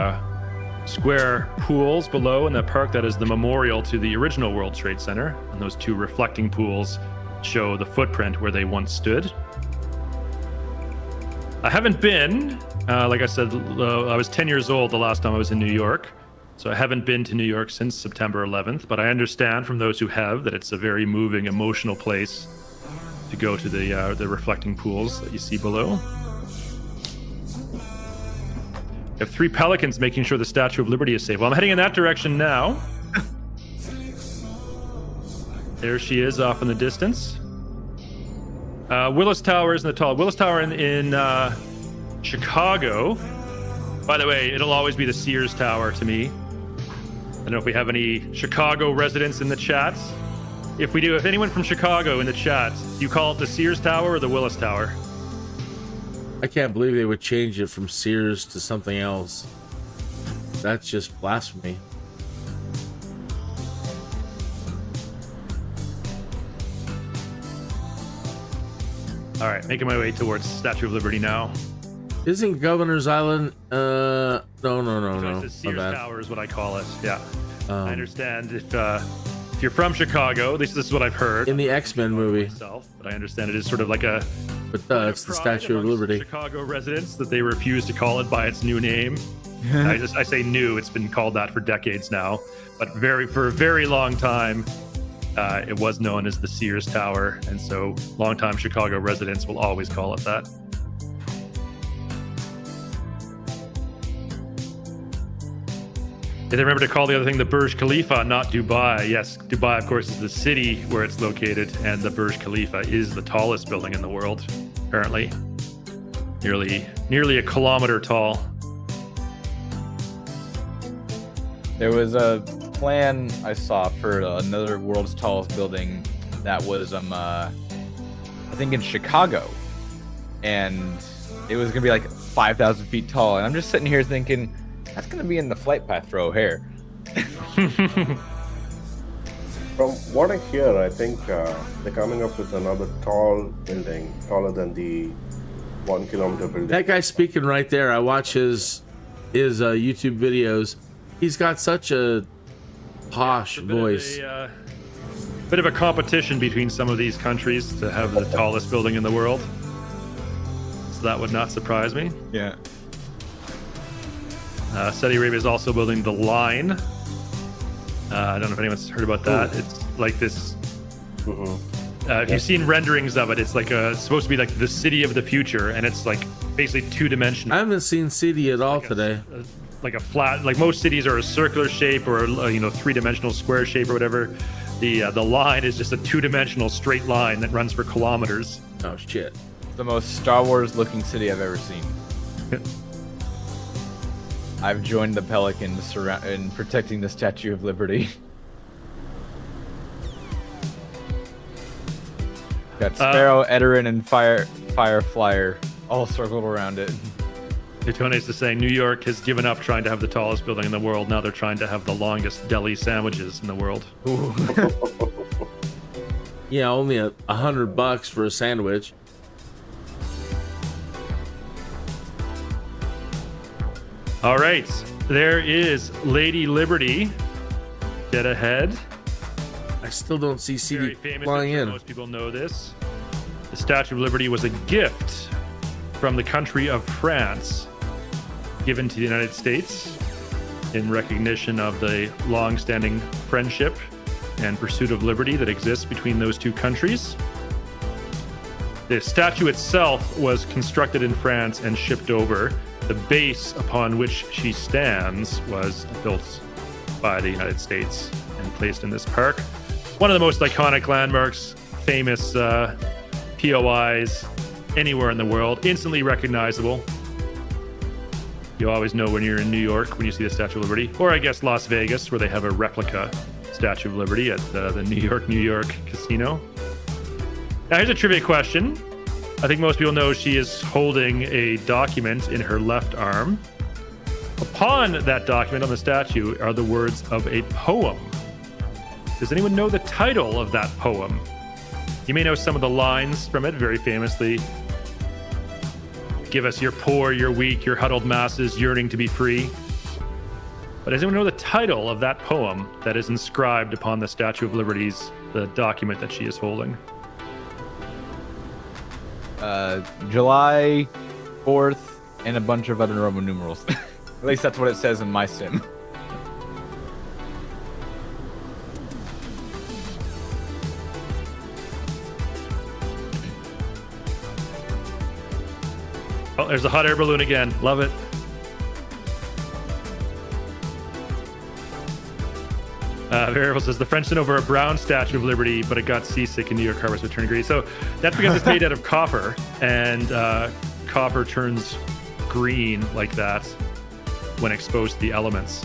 square pools below in that park. That is the memorial to the original World Trade Center. And those two reflecting pools show the footprint where they once stood. I haven't been, like I said, I was 10 years old the last time I was in New York. So I haven't been to New York since September 11th, but I understand from those who have that it's a very moving, emotional place to go to the reflecting pools that you see below. You have 3 pelicans making sure the Statue of Liberty is safe. Well, I'm heading in that direction now. There she is off in the distance. Willis Tower isn't the tall. Willis Tower in Chicago. By the way, it'll always be the Sears Tower to me. I don't know if we have any Chicago residents in the chat. If we do, if anyone from Chicago in the chat, do you call it the Sears Tower or the Willis Tower? I can't believe they would change it from Sears to something else. That's just blasphemy. All right, making my way towards Statue of Liberty now. Isn't Governor's Island? No. The Sears My bad. Tower is what I call it. Yeah, I understand if you're from Chicago, at least this is what I've heard. In the X-Men movie. Myself, but I understand it is sort of like a. But it's the pride Statue of amongst Liberty. Chicago residents that they refuse to call it by its new name. I say new. It's been called that for decades now, but for a very long time, it was known as the Sears Tower, and so longtime Chicago residents will always call it that. Did they remember to call the other thing the Burj Khalifa, not Dubai? Yes, Dubai, of course, is the city where it's located, and the Burj Khalifa is the tallest building in the world, apparently. Nearly a kilometer tall. There was a plan I saw for another world's tallest building that was, I think in Chicago, and it was gonna be like 5,000 feet tall. And I'm just sitting here thinking, that's gonna be in the flight path for O'Hare. From what I hear, I think they're coming up with another tall building, taller than the 1 kilometer building. That guy speaking right there, I watch his YouTube videos. He's got such a posh voice. Bit of a competition between some of these countries to have the tallest building in the world. So that would not surprise me. Yeah. Saudi Arabia is also building the Line. I don't know if anyone's heard about that. Ooh. It's like this. If you've seen renderings of it, it's like it's supposed to be like the city of the future, and it's like basically 2-dimensional. I haven't seen city at all today. Like a flat, like most cities are a circular shape or a 3-dimensional square shape or whatever. The Line is just a 2-dimensional straight line that runs for kilometers. Oh shit! The most Star Wars looking city I've ever seen. I've joined the Pelicans in protecting the Statue of Liberty. Got Sparrow, Edarin, and Fire Flyer all circled around it. Newtonius is saying New York has given up trying to have the tallest building in the world. Now they're trying to have the longest deli sandwiches in the world. Yeah, only $100 for a sandwich. All right, there is Lady Liberty. Get ahead. I still don't see Very CD famous. flying in. Most people know this. The Statue of Liberty was a gift from the country of France, given to the United States in recognition of the long-standing friendship and pursuit of liberty that exists between those two countries. The statue itself was constructed in France and shipped over. The base upon which she stands was built by the United States and placed in this park. One of the most iconic landmarks, famous POIs anywhere in the world, instantly recognizable. You always know when you're in New York when you see the Statue of Liberty, or I guess Las Vegas, where they have a replica Statue of Liberty at the New York Casino. Now here's a trivia question. I think most people know she is holding a document in her left arm. Upon that document on the statue are the words of a poem. Does anyone know the title of that poem? You may know some of the lines from it, very famously. Give us your poor, your weak, your huddled masses yearning to be free. But does anyone know the title of that poem that is inscribed upon the Statue of Liberty's, the document that she is holding? July 4th and a bunch of other Roman numerals. At least that's what it says in my sim. Oh, there's a hot air balloon again. Love it. Variable says the French sent over a brown Statue of Liberty, but it got seasick in New York harbors, so it turned green. So that's because it's made out of copper, and copper turns green like that when exposed to the elements.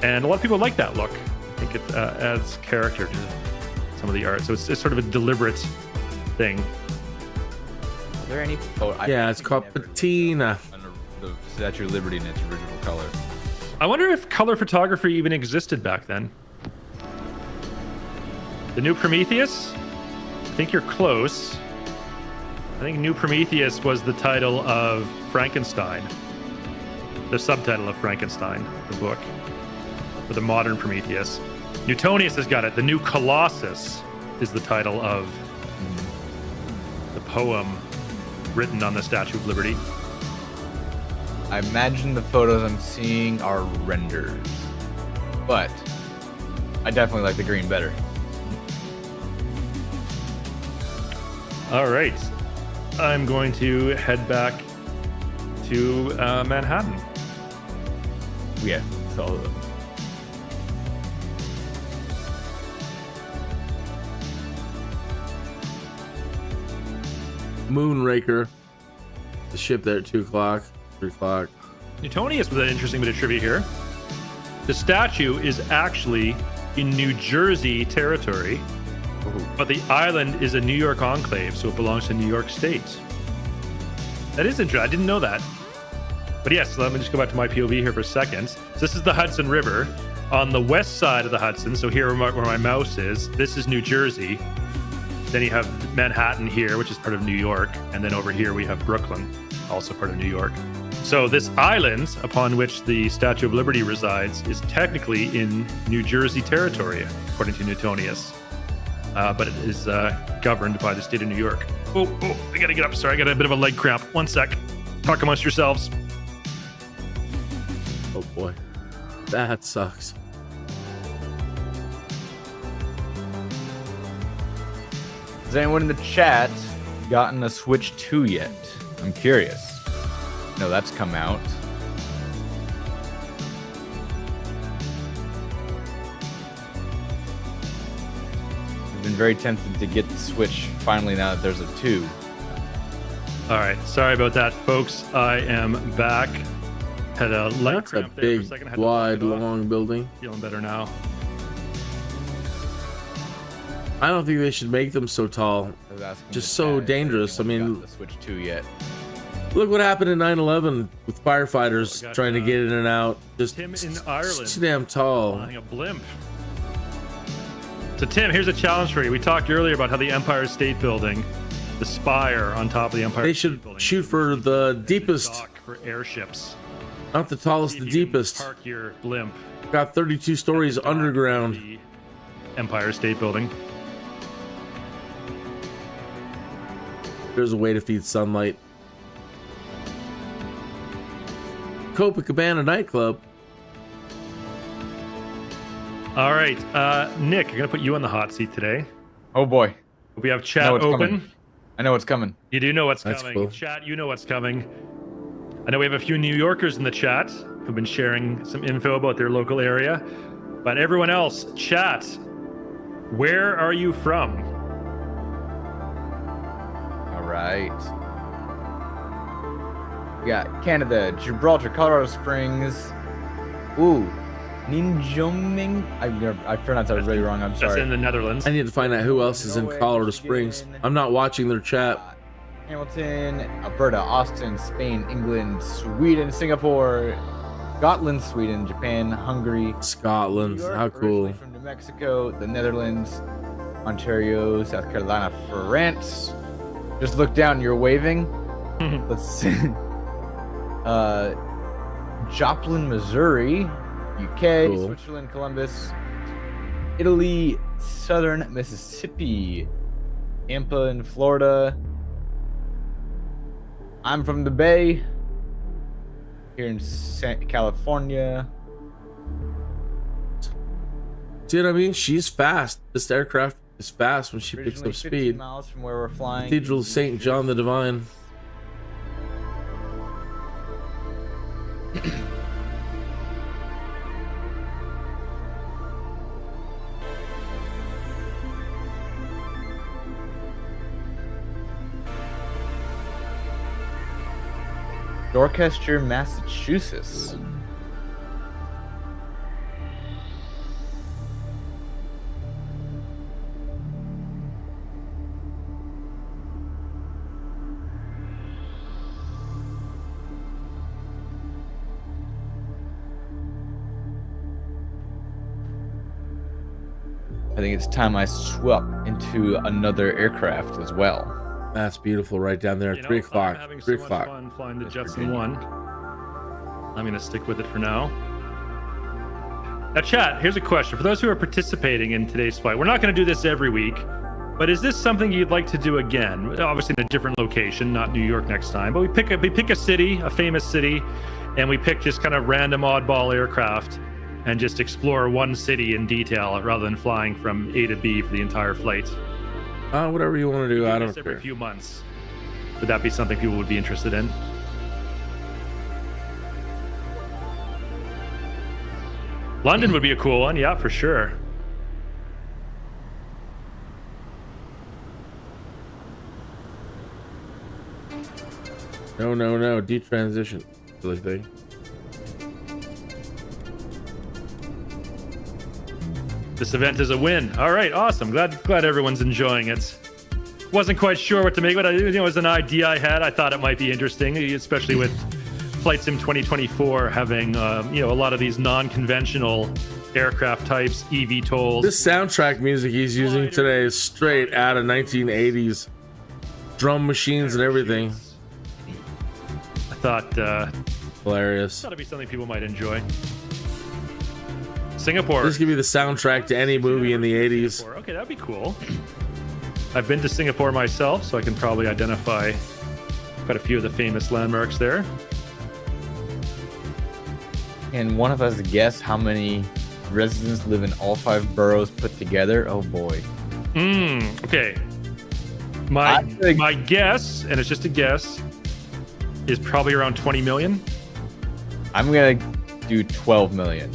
And a lot of people like that look. I think it adds character to some of the art. So it's sort of a deliberate thing. Are there any photo? Yeah, it's called patina. The Statue of Liberty in its original color. I wonder if color photography even existed back then. The New Prometheus? I think you're close. I think New Prometheus was the title of Frankenstein. The subtitle of Frankenstein, the book. For the modern Prometheus. Newtonius has got it. The New Colossus is the title of the poem written on the Statue of Liberty. I imagine the photos I'm seeing are renders, but I definitely like the green better. All right. I'm going to head back to Manhattan. Yeah, so Moonraker. The ship there at 2 o'clock, 3 o'clock. Newtonius with an interesting bit of trivia here. The statue is actually in New Jersey territory, but the island is a New York enclave, so it belongs to New York State. That is interesting. I didn't know that. But yes, let me just go back to my POV here for a second. So this is the Hudson River. On the west side of the Hudson, so here where my mouse is, this is New Jersey. Then you have Manhattan here, which is part of New York. And then over here we have Brooklyn, also part of New York. So this island upon which the Statue of Liberty resides is technically in New Jersey territory, according to Newtonius. But it is governed by the state of New York. Oh, I gotta get up. Sorry, I got a bit of a leg cramp. One sec. Talk amongst yourselves. Oh boy. That sucks. has anyone in the chat gotten a Switch 2 yet? I'm curious. No, that's come out. I've been very tempted to get the Switch finally now that there's a 2. All right, sorry about that, folks. I am back. Had a leg That's a cramp there for a big, second. Had to wide, walk it off. long building. Feeling better now. I don't think they should make them so tall. I was asking Just the so chat if dangerous. anyone I mean- got the Switch 2 yet. Look what happened in 9/11 with firefighters got, trying to get in and out. Just Tim in Ireland. too damn tall. Flying a blimp. So Tim, here's a challenge for you. We talked earlier about how the Empire State Building, the spire on top of the Empire They State should Building, shoot for the deepest, dock for airships. not the tallest, See the if you can deepest. Park your blimp. Got 32 stories at the dock underground. of the Empire State Building. There's a way to feed sunlight. Copacabana nightclub. All right, Nick, I'm gonna put you on the hot seat today. Oh boy. We have I chat know what's open. coming. I know what's coming. You do know what's That's coming. cool. Chat, you know what's coming. I know we have a few New Yorkers in the chat who've been sharing some info about their local area. But everyone else, chat, where are you from? All right. We got Canada, Gibraltar, Colorado Springs. Ooh, Ninjoming. I pronounced that really wrong. I'm That's sorry. in the Netherlands. I need to find out who else is in Norway, Colorado Michigan. Springs. I'm not watching their chat. Hamilton, Alberta, Austin, Spain, England, Sweden, Singapore, Scotland, Sweden, Japan, Hungary, Scotland. New York, How cool. originally from New Mexico, the Netherlands, Ontario, South Carolina, France. Just look down, you're waving. Let's see. Joplin, Missouri, UK, Cool. Switzerland, Columbus, Italy, Southern Mississippi, Tampa in Florida. I'm from the Bay, here in California. See what I mean? She's fast. This aircraft is fast when she picks Originally up 15 speed. miles from where we're flying. Cathedral of St. John the Divine. Dorchester, Massachusetts. I think it's time I swap into another aircraft as well. That's beautiful right down there. You know, 3 I'm o'clock. having 3 so much o'clock. fun flying the West Jetson Virginia. 1. I'm going to stick with it for now. Now, chat, here's a question. For those who are participating in today's flight, we're not going to do this every week, but is this something you'd like to do again? Obviously in a different location, not New York next time, but we pick a city, a famous city, and we pick just kind of random oddball aircraft and just explore one city in detail rather than flying from A to B for the entire flight. Whatever you want to do, I don't Every care. few months. Would that be something people would be interested in? London would be a cool one, yeah, for sure. No. Detransition. Silly thing. This event is a win. All right, awesome. Glad everyone's enjoying it. Wasn't quite sure what to make, but it was an idea I had. I thought it might be interesting, especially with Flight Sim 2024 having a lot of these non-conventional aircraft types, eVTOLs. This soundtrack music he's using today is straight out of 1980s. Drum machines and everything. I thought Hilarious. that'd be something people might enjoy. Singapore. This could be the soundtrack to any movie in the 80s. Singapore. Okay, that'd be cool. I've been to Singapore myself, so I can probably identify quite a few of the famous landmarks there. And one of us guess how many residents live in all 5 boroughs put together. Oh boy. Okay. I My think- my guess, and it's just a guess, is probably around 20 million. I'm gonna do 12 million.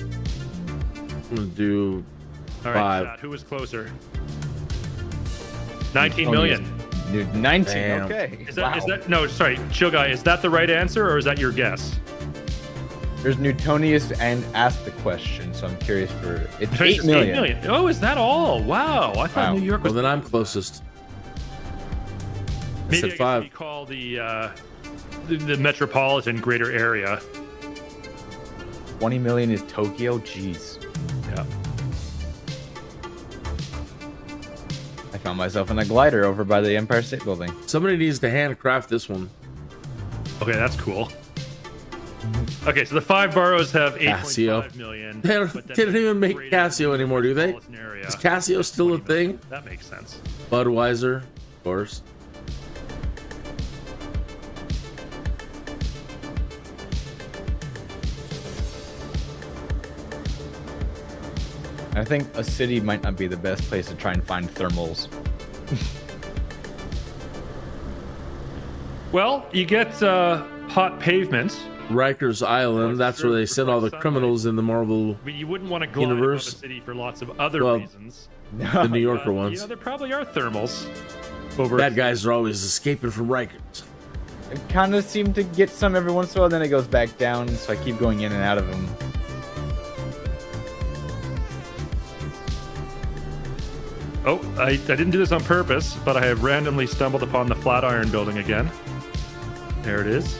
I'm gonna do All right, 5. Chad, who was closer? 19 million. Dude, 19. Damn. Okay. Is that Wow. no? Sorry, Chill Guy. Is that the right answer, or is that your guess? There's Newtonius and asked the question, so I'm curious for it's It's 8 million. Oh, is that all? Wow, I thought Wow. New York Well, was. then I'm closest. Maybe said I guess 5. we call the metropolitan greater area. 20 million is Tokyo. Jeez. Yeah. I found myself in a glider over by the Empire State Building. Somebody needs to handcraft this one. Okay, that's cool. Okay, so the 5 boroughs have Casio. 8.5 million. They don't even make Casio anymore, do they? Is Casio still a thing? That makes sense. Budweiser, of course. I think a city might not be the best place to try and find thermals. Well, you get hot pavements. Rikers Island, that's where they send all the criminals in the Marvel, I mean, you wouldn't want to glide above a Universe. city for lots of other Well, reasons. the New Yorker You ones. know, there probably are thermals. Over Bad guys are always escaping from Rikers. I kind of seem to get some every once in a while, then it goes back down, so I keep going in and out of them. Oh, I didn't do this on purpose, but I have randomly stumbled upon the Flatiron building again. There it is.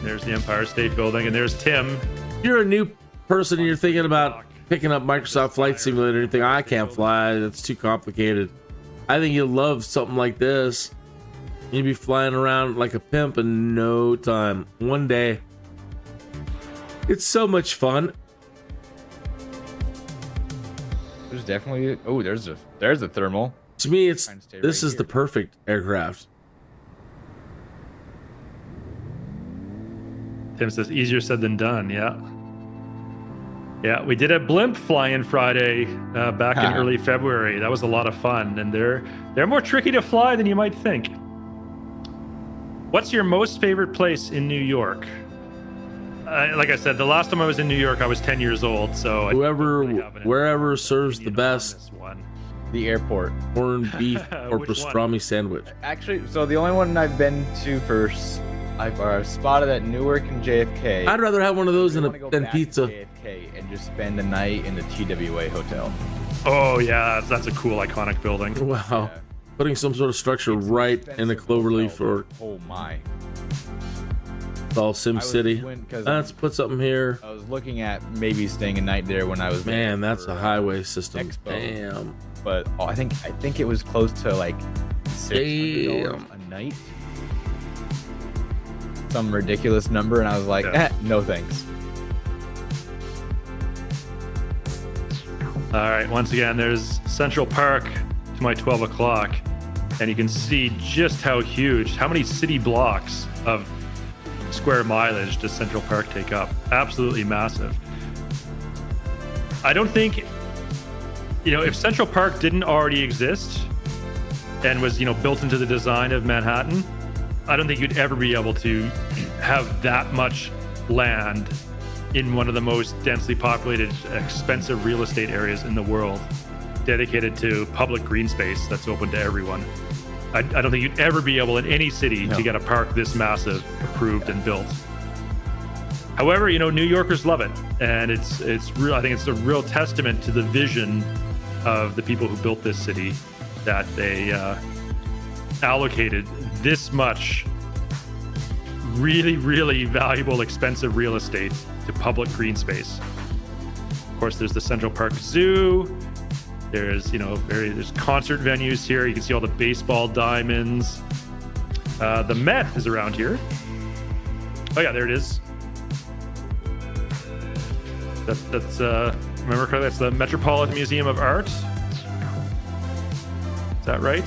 There's the Empire State Building, and there's Tim. You're a new person and you're thinking about picking up Microsoft Flight Simulator and you think, I can't fly, that's too complicated. I think you'll love something like this. You'd be flying around like a pimp in no time. One day. It's so much fun. There's definitely there's a thermal. To me, it's Trying to stay this right is the here. perfect aircraft. Tim says, easier said than done. Yeah. Yeah, we did a blimp fly-in Friday back in early February. That was a lot of fun, and they're more tricky to fly than you might think. What's your most favorite place in New York? Like I said, the last time I was in New York, I was 10 years old. So Wherever serves the best The airport. corned beef or Which one? pastrami sandwich. Actually, so the only one I've been to I've spotted at Newark and JFK. I'd rather have one of those I than wanna go than back to pizza. JFK and just spend the night in the TWA hotel. Oh yeah, that's a cool, iconic building. Wow. Yeah. Putting some sort of structure right in the Expensive cloverleaf hotel, or but oh my! all Sim was City. when- 'cause Let's put something here. I was looking at maybe staying a night there when I was Man, there that's for, a highway system. Expo. Damn. But I think it was close to like $600 Damn. a night. Some ridiculous number, and I was like, Yeah. no thanks. All right, once again, there's Central Park to my 12 o'clock, and you can see just how huge, how many city blocks of square mileage does Central Park take up? Absolutely massive. I don't think, if Central Park didn't already exist and was, built into the design of Manhattan, I don't think you'd ever be able to have that much land in one of the most densely populated, expensive real estate areas in the world, dedicated to public green space that's open to everyone. I don't think you'd ever be able in any city to get a park this massive approved and built. However, New Yorkers love it, and it's real. I think it's a real testament to the vision of the people who built this city, that they allocated this much really, really valuable, expensive real estate to public green space. Of course, there's the Central Park Zoo. There's, there's concert venues here. You can see all the baseball diamonds. The Met is around here. Oh yeah, there it is. That's remember correctly, that's the Metropolitan Museum of Art. Is that right?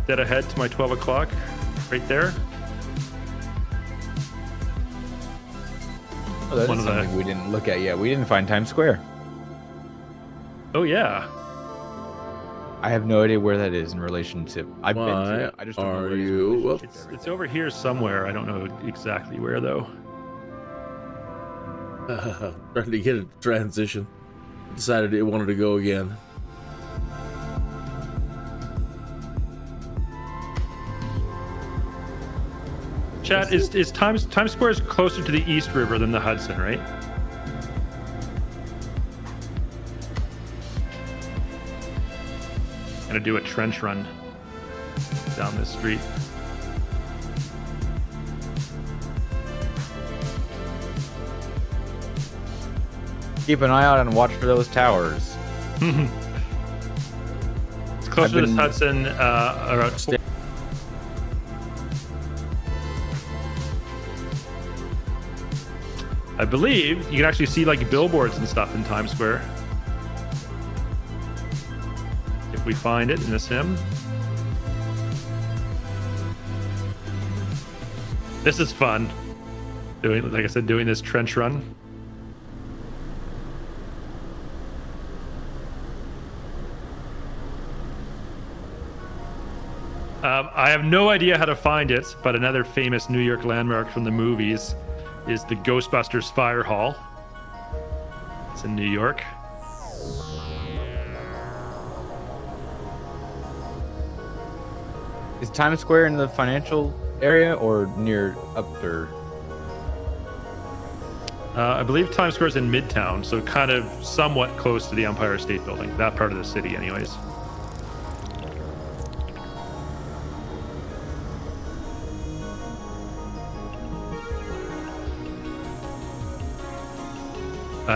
Dead ahead to my 12 o'clock, right there. Oh, that One is of the- something we didn't look at yet. We didn't find Times Square. Oh yeah. I have no idea where that is in relation to. I've been to Why it. I just don't know are where it is in you? relationship to It's over here somewhere. I don't know exactly where though. Trying to get a transition. Decided it wanted to go again. Chat, is Times Square is closer to the East River than the Hudson, right? Gonna do a trench run down this street. Keep an eye out and watch for those towers. It's closer to the Hudson. I believe you can actually see like billboards and stuff in Times Square. If we find it in a sim. This is fun. Doing, like I said, doing this trench run. I have no idea how to find it, but another famous New York landmark from the movies is the Ghostbusters Fire Hall. It's in New York. Is Times Square in the financial area or near up there? I believe Times Square is in Midtown, so kind of somewhat close to the Empire State Building, that part of the city anyways.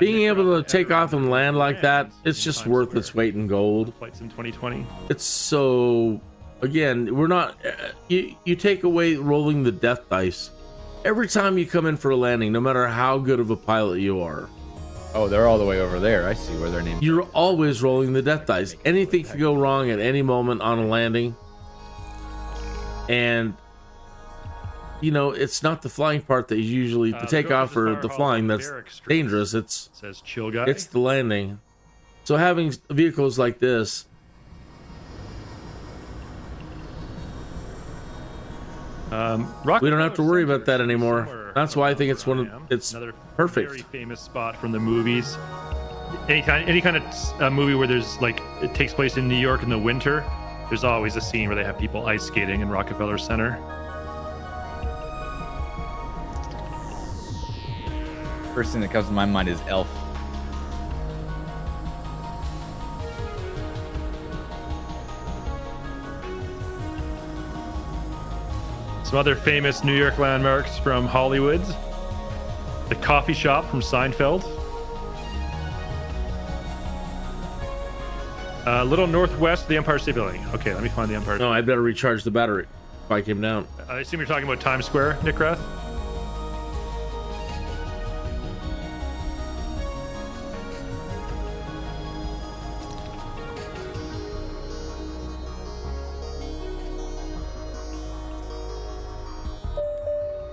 Being able to take off and land like that, it's just worth its weight in gold. Flights in 2020. It's so, again, we're not, you take away rolling the death dice. Every time you come in for a landing, no matter how good of a pilot you are. Oh, they're all the way over there. I see where their names. You're always rolling the death dice. Anything could go wrong at any moment on a landing. And, you know, it's not the flying part that is usually the takeoff or the flying that's dangerous. It's Says chill guy. it's the landing. So having vehicles like this, we don't have to worry about that anymore. That's why I think it's it's another perfect. very famous spot from the movies. Any kind of movie where there's like it takes place in New York in the winter, there's always a scene where they have people ice skating in Rockefeller Center. First thing that comes to my mind is Elf. Some other famous New York landmarks from Hollywood. The coffee shop from Seinfeld. A little northwest of the Empire State Building. Okay, let me find the Empire. No, I better recharge the battery if I came down. I assume you're talking about Times Square, Nick Rath?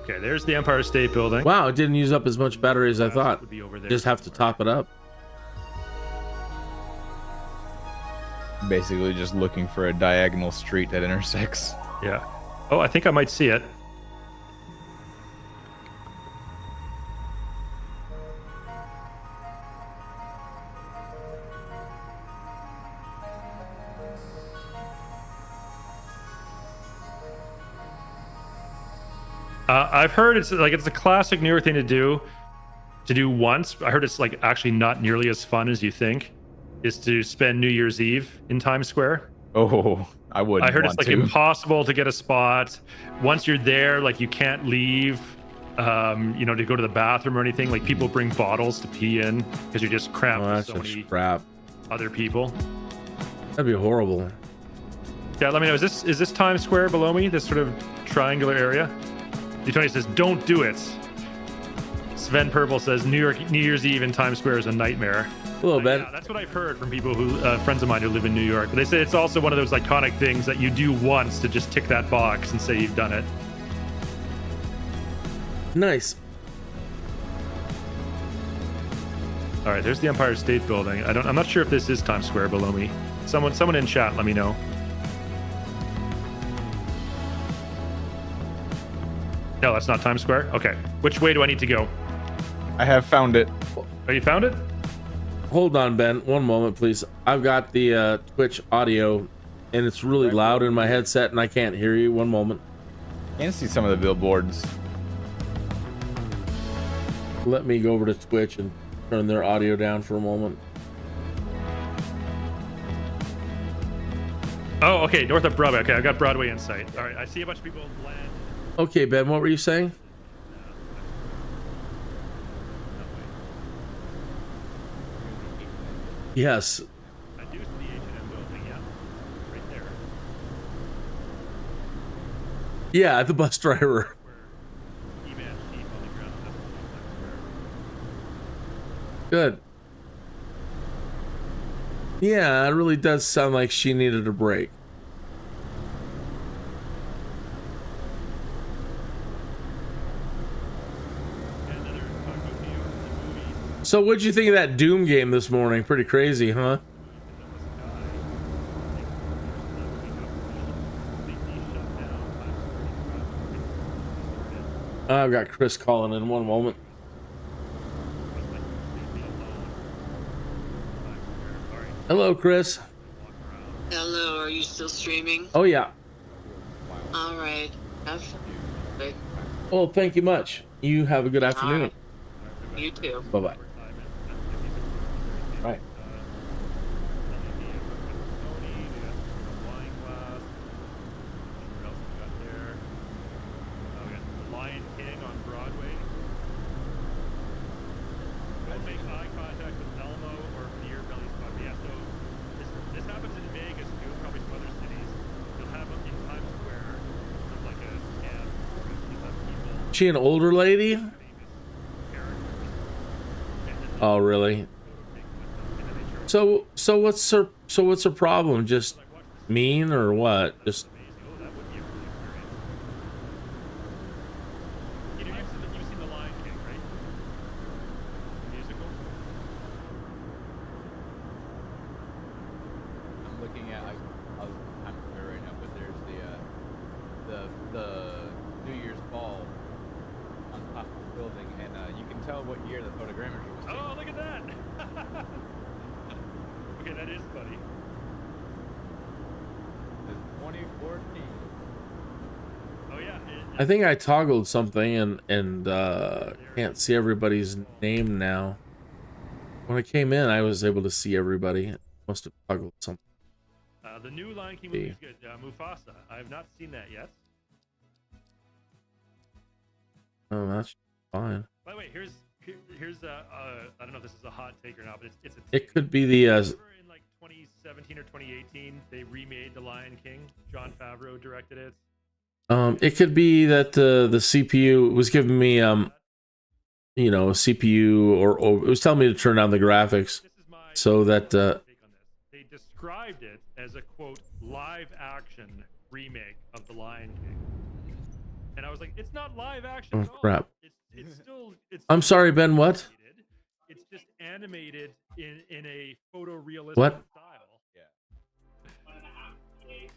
Okay, there's the Empire State Building. Wow, it didn't use up as much battery as I thought. Would be over there. Just have to top it up. Basically just looking for a diagonal street that intersects. Yeah. Oh, I think I might see it. I've heard it's a classic New York thing to do once. I heard it's like actually not nearly as fun as you think, is to spend New Year's Eve in Times Square. Oh, I would. I heard it's like impossible to get a spot. Once you're there, like you can't leave, you know, to go to the bathroom or anything. Like people bring bottles to pee in because you're just cramped Oh, with that's so such many crap. other people. That'd be horrible. Yeah, let me know. Is this Times Square below me? This sort of triangular area? Tony says, "Don't do it." Sven Purple says, New Year's Eve in Times Square is a nightmare." A little bit. Yeah, that's what I've heard from people who, friends of mine who live in New York. But they say it's also one of those iconic things that you do once to just tick that box and say you've done it. Nice. All right, there's the Empire State Building. I'm not sure if this is Times Square below me. Someone in chat, let me know. No, that's not Times Square. Okay, which way do I need to go? I have found it. Oh, you found it? Hold on, Ben. One moment, please. I've got the Twitch audio, and it's really loud in my headset, and I can't hear you. One moment. I can see some of the billboards. Let me go over to Twitch and turn their audio down for a moment. Oh, okay, north of Broadway. Okay, I've got Broadway in sight. All right, I see a bunch of people land. Okay, Ben, what were you saying? Yes. I do see the H&M building, yeah. Right there. Yeah, the bus driver. Where E-Man Chief on the ground. That's Good. Yeah, it really does sound like she needed a break. So what'd you think of that Doom game this morning? Pretty crazy, huh? I've got Chris calling in one moment. Hello, Chris. Hello, are you still streaming? Oh, yeah. All right. Have fun. Oh, thank you much. You have a good afternoon. You too. Bye-bye. Right. Lion King on Broadway. Don't make eye contact with Elmo or Beer Belly Spot. Yeah, so this happens in Vegas too, probably some other cities. You'll have in Times Square, there's like a camp where you'll have people. She an older lady? Oh, really? So what's her problem? Just mean or what? Just You've seen The Lion King, right? The musical? I'm looking at I'm sure right now, but there's the New Year's ball on top of the building, and you can tell what year the photogrammetry was taken. Oh, look at that! Okay, that is funny. It's 2014. Oh yeah. I think I toggled something and can't see everybody's name now. When I came in, I was able to see everybody. Must have toggled something. The new Lion King movie is good. Mufasa. I have not seen that yet. Oh, that's fine. By the way, here's I don't know if this is a hot take or not, but it's a It could be the Remember in like 2017 or 2018 they remade The Lion King. Jon Favreau directed it. it could be that the CPU was giving me you know, a CPU or it was telling me to turn down the graphics This is my so that take on this. They described it as a quote live action remake of The Lion King. And I was like, it's not live action oh at all. crap. It's still I'm sorry, Ben, what? animated. It's just animated in a photorealistic What? style.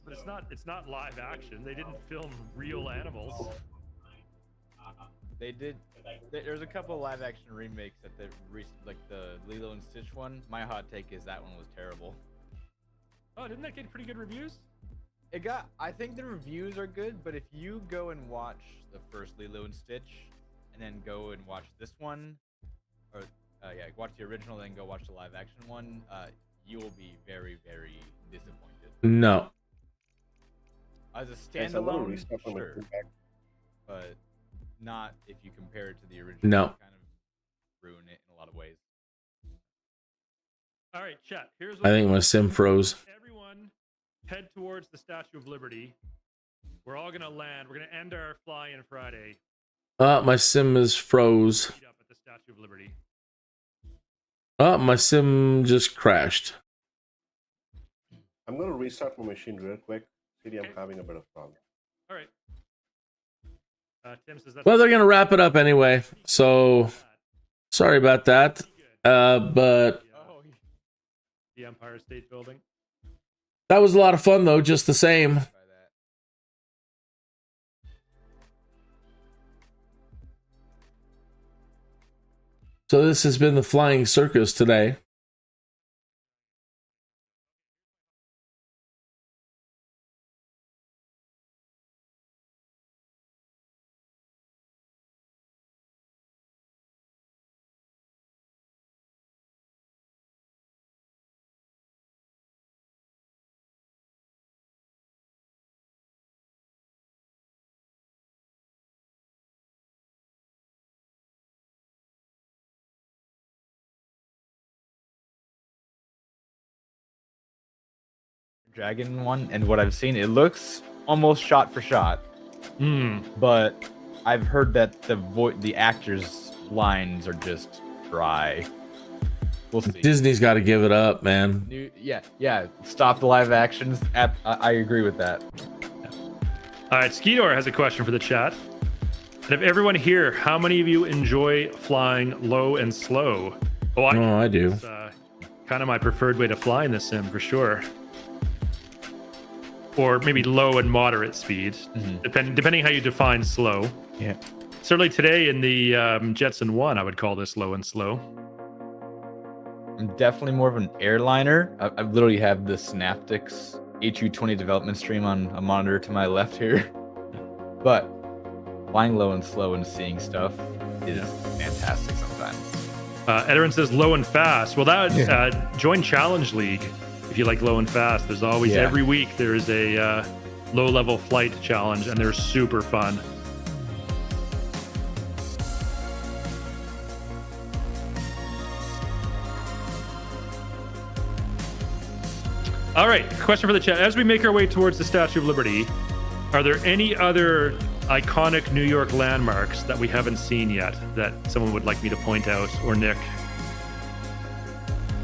But it's not live action. They didn't film real animals. They did. There's a couple live action remakes that the recent, like the Lilo and Stitch one. My hot take is that one was terrible. Oh, didn't that get pretty good reviews? It got. I think the reviews are good, but if you go and watch the first Lilo and Stitch, and then go and watch this one, or watch the original, then go watch the live action one, you will be very, very disappointed. No. As a Guys, I'm gonna standalone, restart my sure, feedback. but not if you compare it to the original. No. You kind of ruin it in a lot of ways. All right, chat. Here's I think my sim froze. Everyone head towards the Statue of Liberty. We're all gonna land. We're gonna end our fly-in Friday. My sim is froze. Meet up at the Statue of Liberty. My sim just crashed. I'm gonna restart my machine real quick. CD, I'm Okay. having a bit of problem. All right. Tim says that's Well, they're gonna wrap it up anyway, so sorry about that. But the Empire State Building. that was a lot of fun, though, just the same. By that. So this has been the Flying Circus today. Dragon one, and what I've seen, it looks almost shot for shot. But I've heard that the actors' lines are just dry. We'll see. Disney's got to give it up, man. Yeah. Stop the live actions. I agree with that. All right, Skidor has a question for the chat. And of everyone here, how many of you enjoy flying low and slow? Oh, I do. It's kind of my preferred way to fly in this sim, for sure. Or maybe low and moderate speed, depending how you define slow. Yeah. Certainly today in the Jetson 1, I would call this low and slow. I'm definitely more of an airliner. I literally have the Synaptics HU20 development stream on a monitor to my left here. But flying low and slow and seeing stuff is fantastic sometimes. Edarin says low and fast. Well, that join Challenge League if you like low and fast. There's always every week there's a low-level flight challenge, and they're super fun. All right, question for the chat. As we make our way towards the Statue of Liberty, are there any other iconic New York landmarks that we haven't seen yet that someone would like me to point out, or Nick,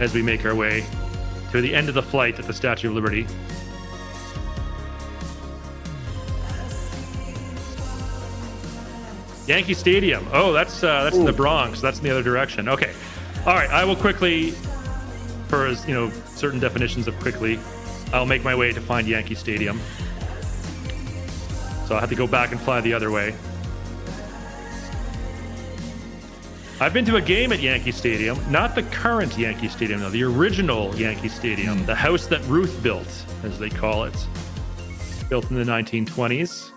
as we make our way to the end of the flight at the Statue of Liberty? Yankee Stadium. Oh, that's in the Bronx. That's in the other direction. Okay. All right. I will quickly, for certain definitions of quickly, I'll make my way to find Yankee Stadium. So I'll have to go back and fly the other way. I've been to a game at Yankee Stadium, not the current Yankee Stadium, though, the original Yankee Stadium, the house that Ruth built, as they call it, built in the 1920s.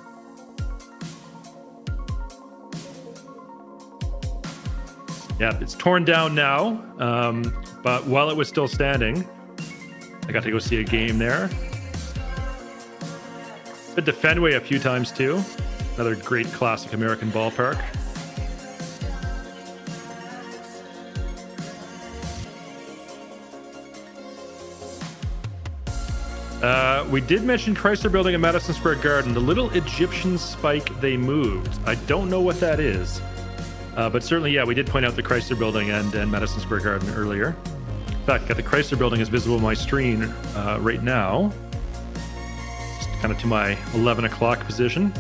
Yeah, it's torn down now, but while it was still standing, I got to go see a game there. Been to Fenway a few times too. Another great classic American ballpark. We did mention Chrysler Building in Madison Square Garden, the little Egyptian spike they moved. I don't know what that is. But certainly, we did point out the Chrysler Building and Madison Square Garden earlier. In fact, the Chrysler Building is visible on my screen right now. Just kind of to my 11 o'clock position.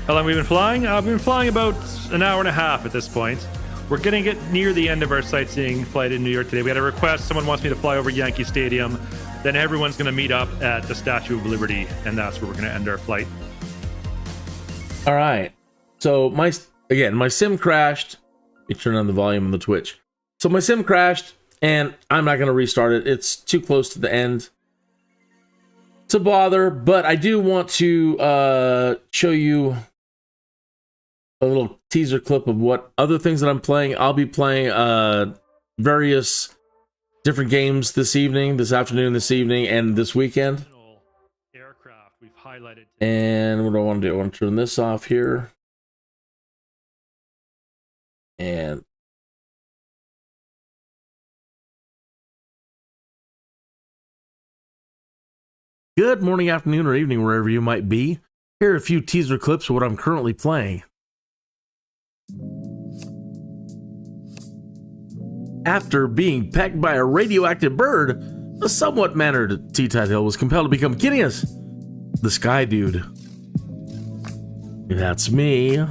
How long have we been flying? We've been flying about an hour and a half at this point. We're getting it near the end of our sightseeing flight in New York today. We had a request. Someone wants me to fly over Yankee Stadium. Then everyone's going to meet up at the Statue of Liberty, and that's where we're going to end our flight. All right. So my sim crashed. Let me turn on the volume on the Twitch. So my sim crashed, and I'm not going to restart it. It's too close to the end to bother, but I do want to show you a little teaser clip of what other things that I'm playing. I'll be playing various different games this afternoon, this evening, and this weekend. Aircraft we've highlighted. And what do I want to do? I want to turn this off here. And good morning, afternoon, or evening, wherever you might be. Here are a few teaser clips of what I'm currently playing. After being pecked by a radioactive bird, a somewhat mannered Tuthill was compelled to become Kineas, the Skydude. That's me. You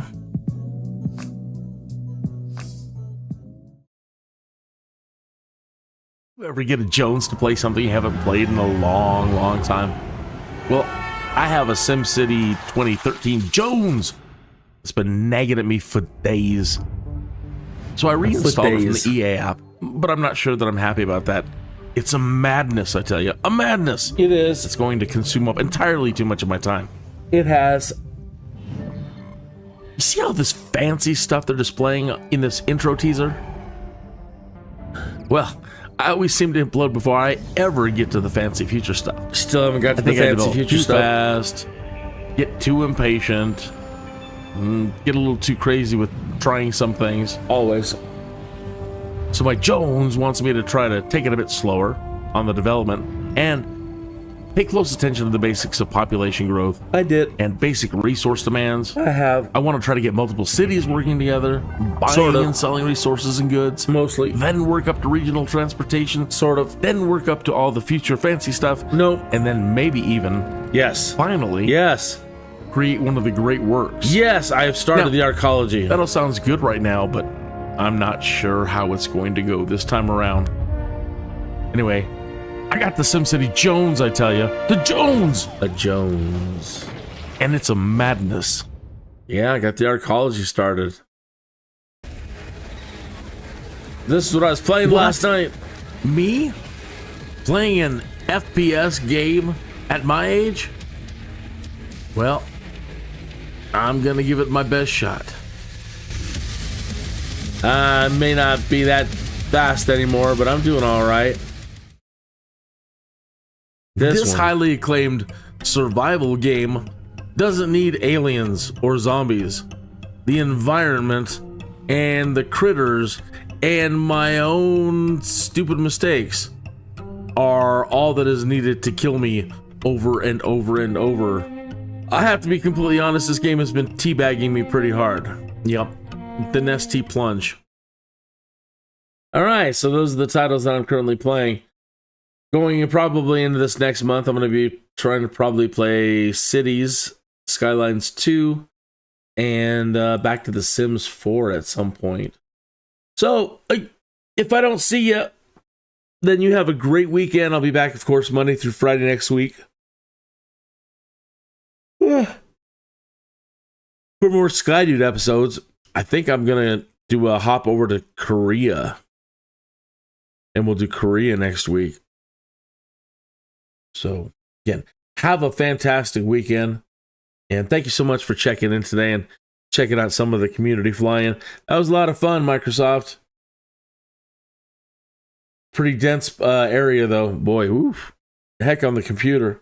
ever get a Jones to play something you haven't played in a long, long time? Well, I have a SimCity 2013 Jones. It's been nagging at me for days. So I reinstalled it from the EA app, but I'm not sure that I'm happy about that. It's a madness, I tell you. A madness. It is. It's going to consume up entirely too much of my time. It has. You see all this fancy stuff they're displaying in this intro teaser? Well, I always seem to implode before I ever get to the fancy future stuff. Still haven't got to I the think I fancy develop future too stuff. fast, get too impatient, get a little too crazy with trying some things. Always. So my Jones wants me to try to take it a bit slower on the development and pay close attention to the basics of population growth I did. and basic resource demands. I have. I want to try to get multiple cities working together, buying Sort of. and selling resources and goods. Mostly. Then work up to regional transportation. Sort of. Then work up to all the future fancy stuff. Nope. And then maybe even, Yes. finally, Yes. create one of the great works. Yes, I have started Now, the arcology. That all sounds good right now, but I'm not sure how it's going to go this time around. Anyway, I got the SimCity Jones, I tell you. The Jones! A Jones. And it's a madness. Yeah, I got the arcology started. This is what I was playing What? last night. Me? Playing an FPS game at my age? Well, I'm gonna give it my best shot. I may not be that fast anymore, but I'm doing all right. This one. highly acclaimed survival game doesn't need aliens or zombies. The environment and the critters and my own stupid mistakes are all that is needed to kill me over and over and over. I have to be completely honest, this game has been teabagging me pretty hard. Yep, the Nestea Plunge. All right, so those are the titles that I'm currently playing. Going probably into this next month, I'm going to be trying to probably play Cities, Skylines 2, and back to The Sims 4 at some point. So, if I don't see you, then you have a great weekend. I'll be back, of course, Monday through Friday next week. For more Skydude episodes, I think I'm going to do a hop over to Korea. And we'll do Korea next week. So, again, have a fantastic weekend. And thank you so much for checking in today and checking out some of the community fly-in. That was a lot of fun, Microsoft. Pretty dense area, though. Boy, oof. Heck on the computer.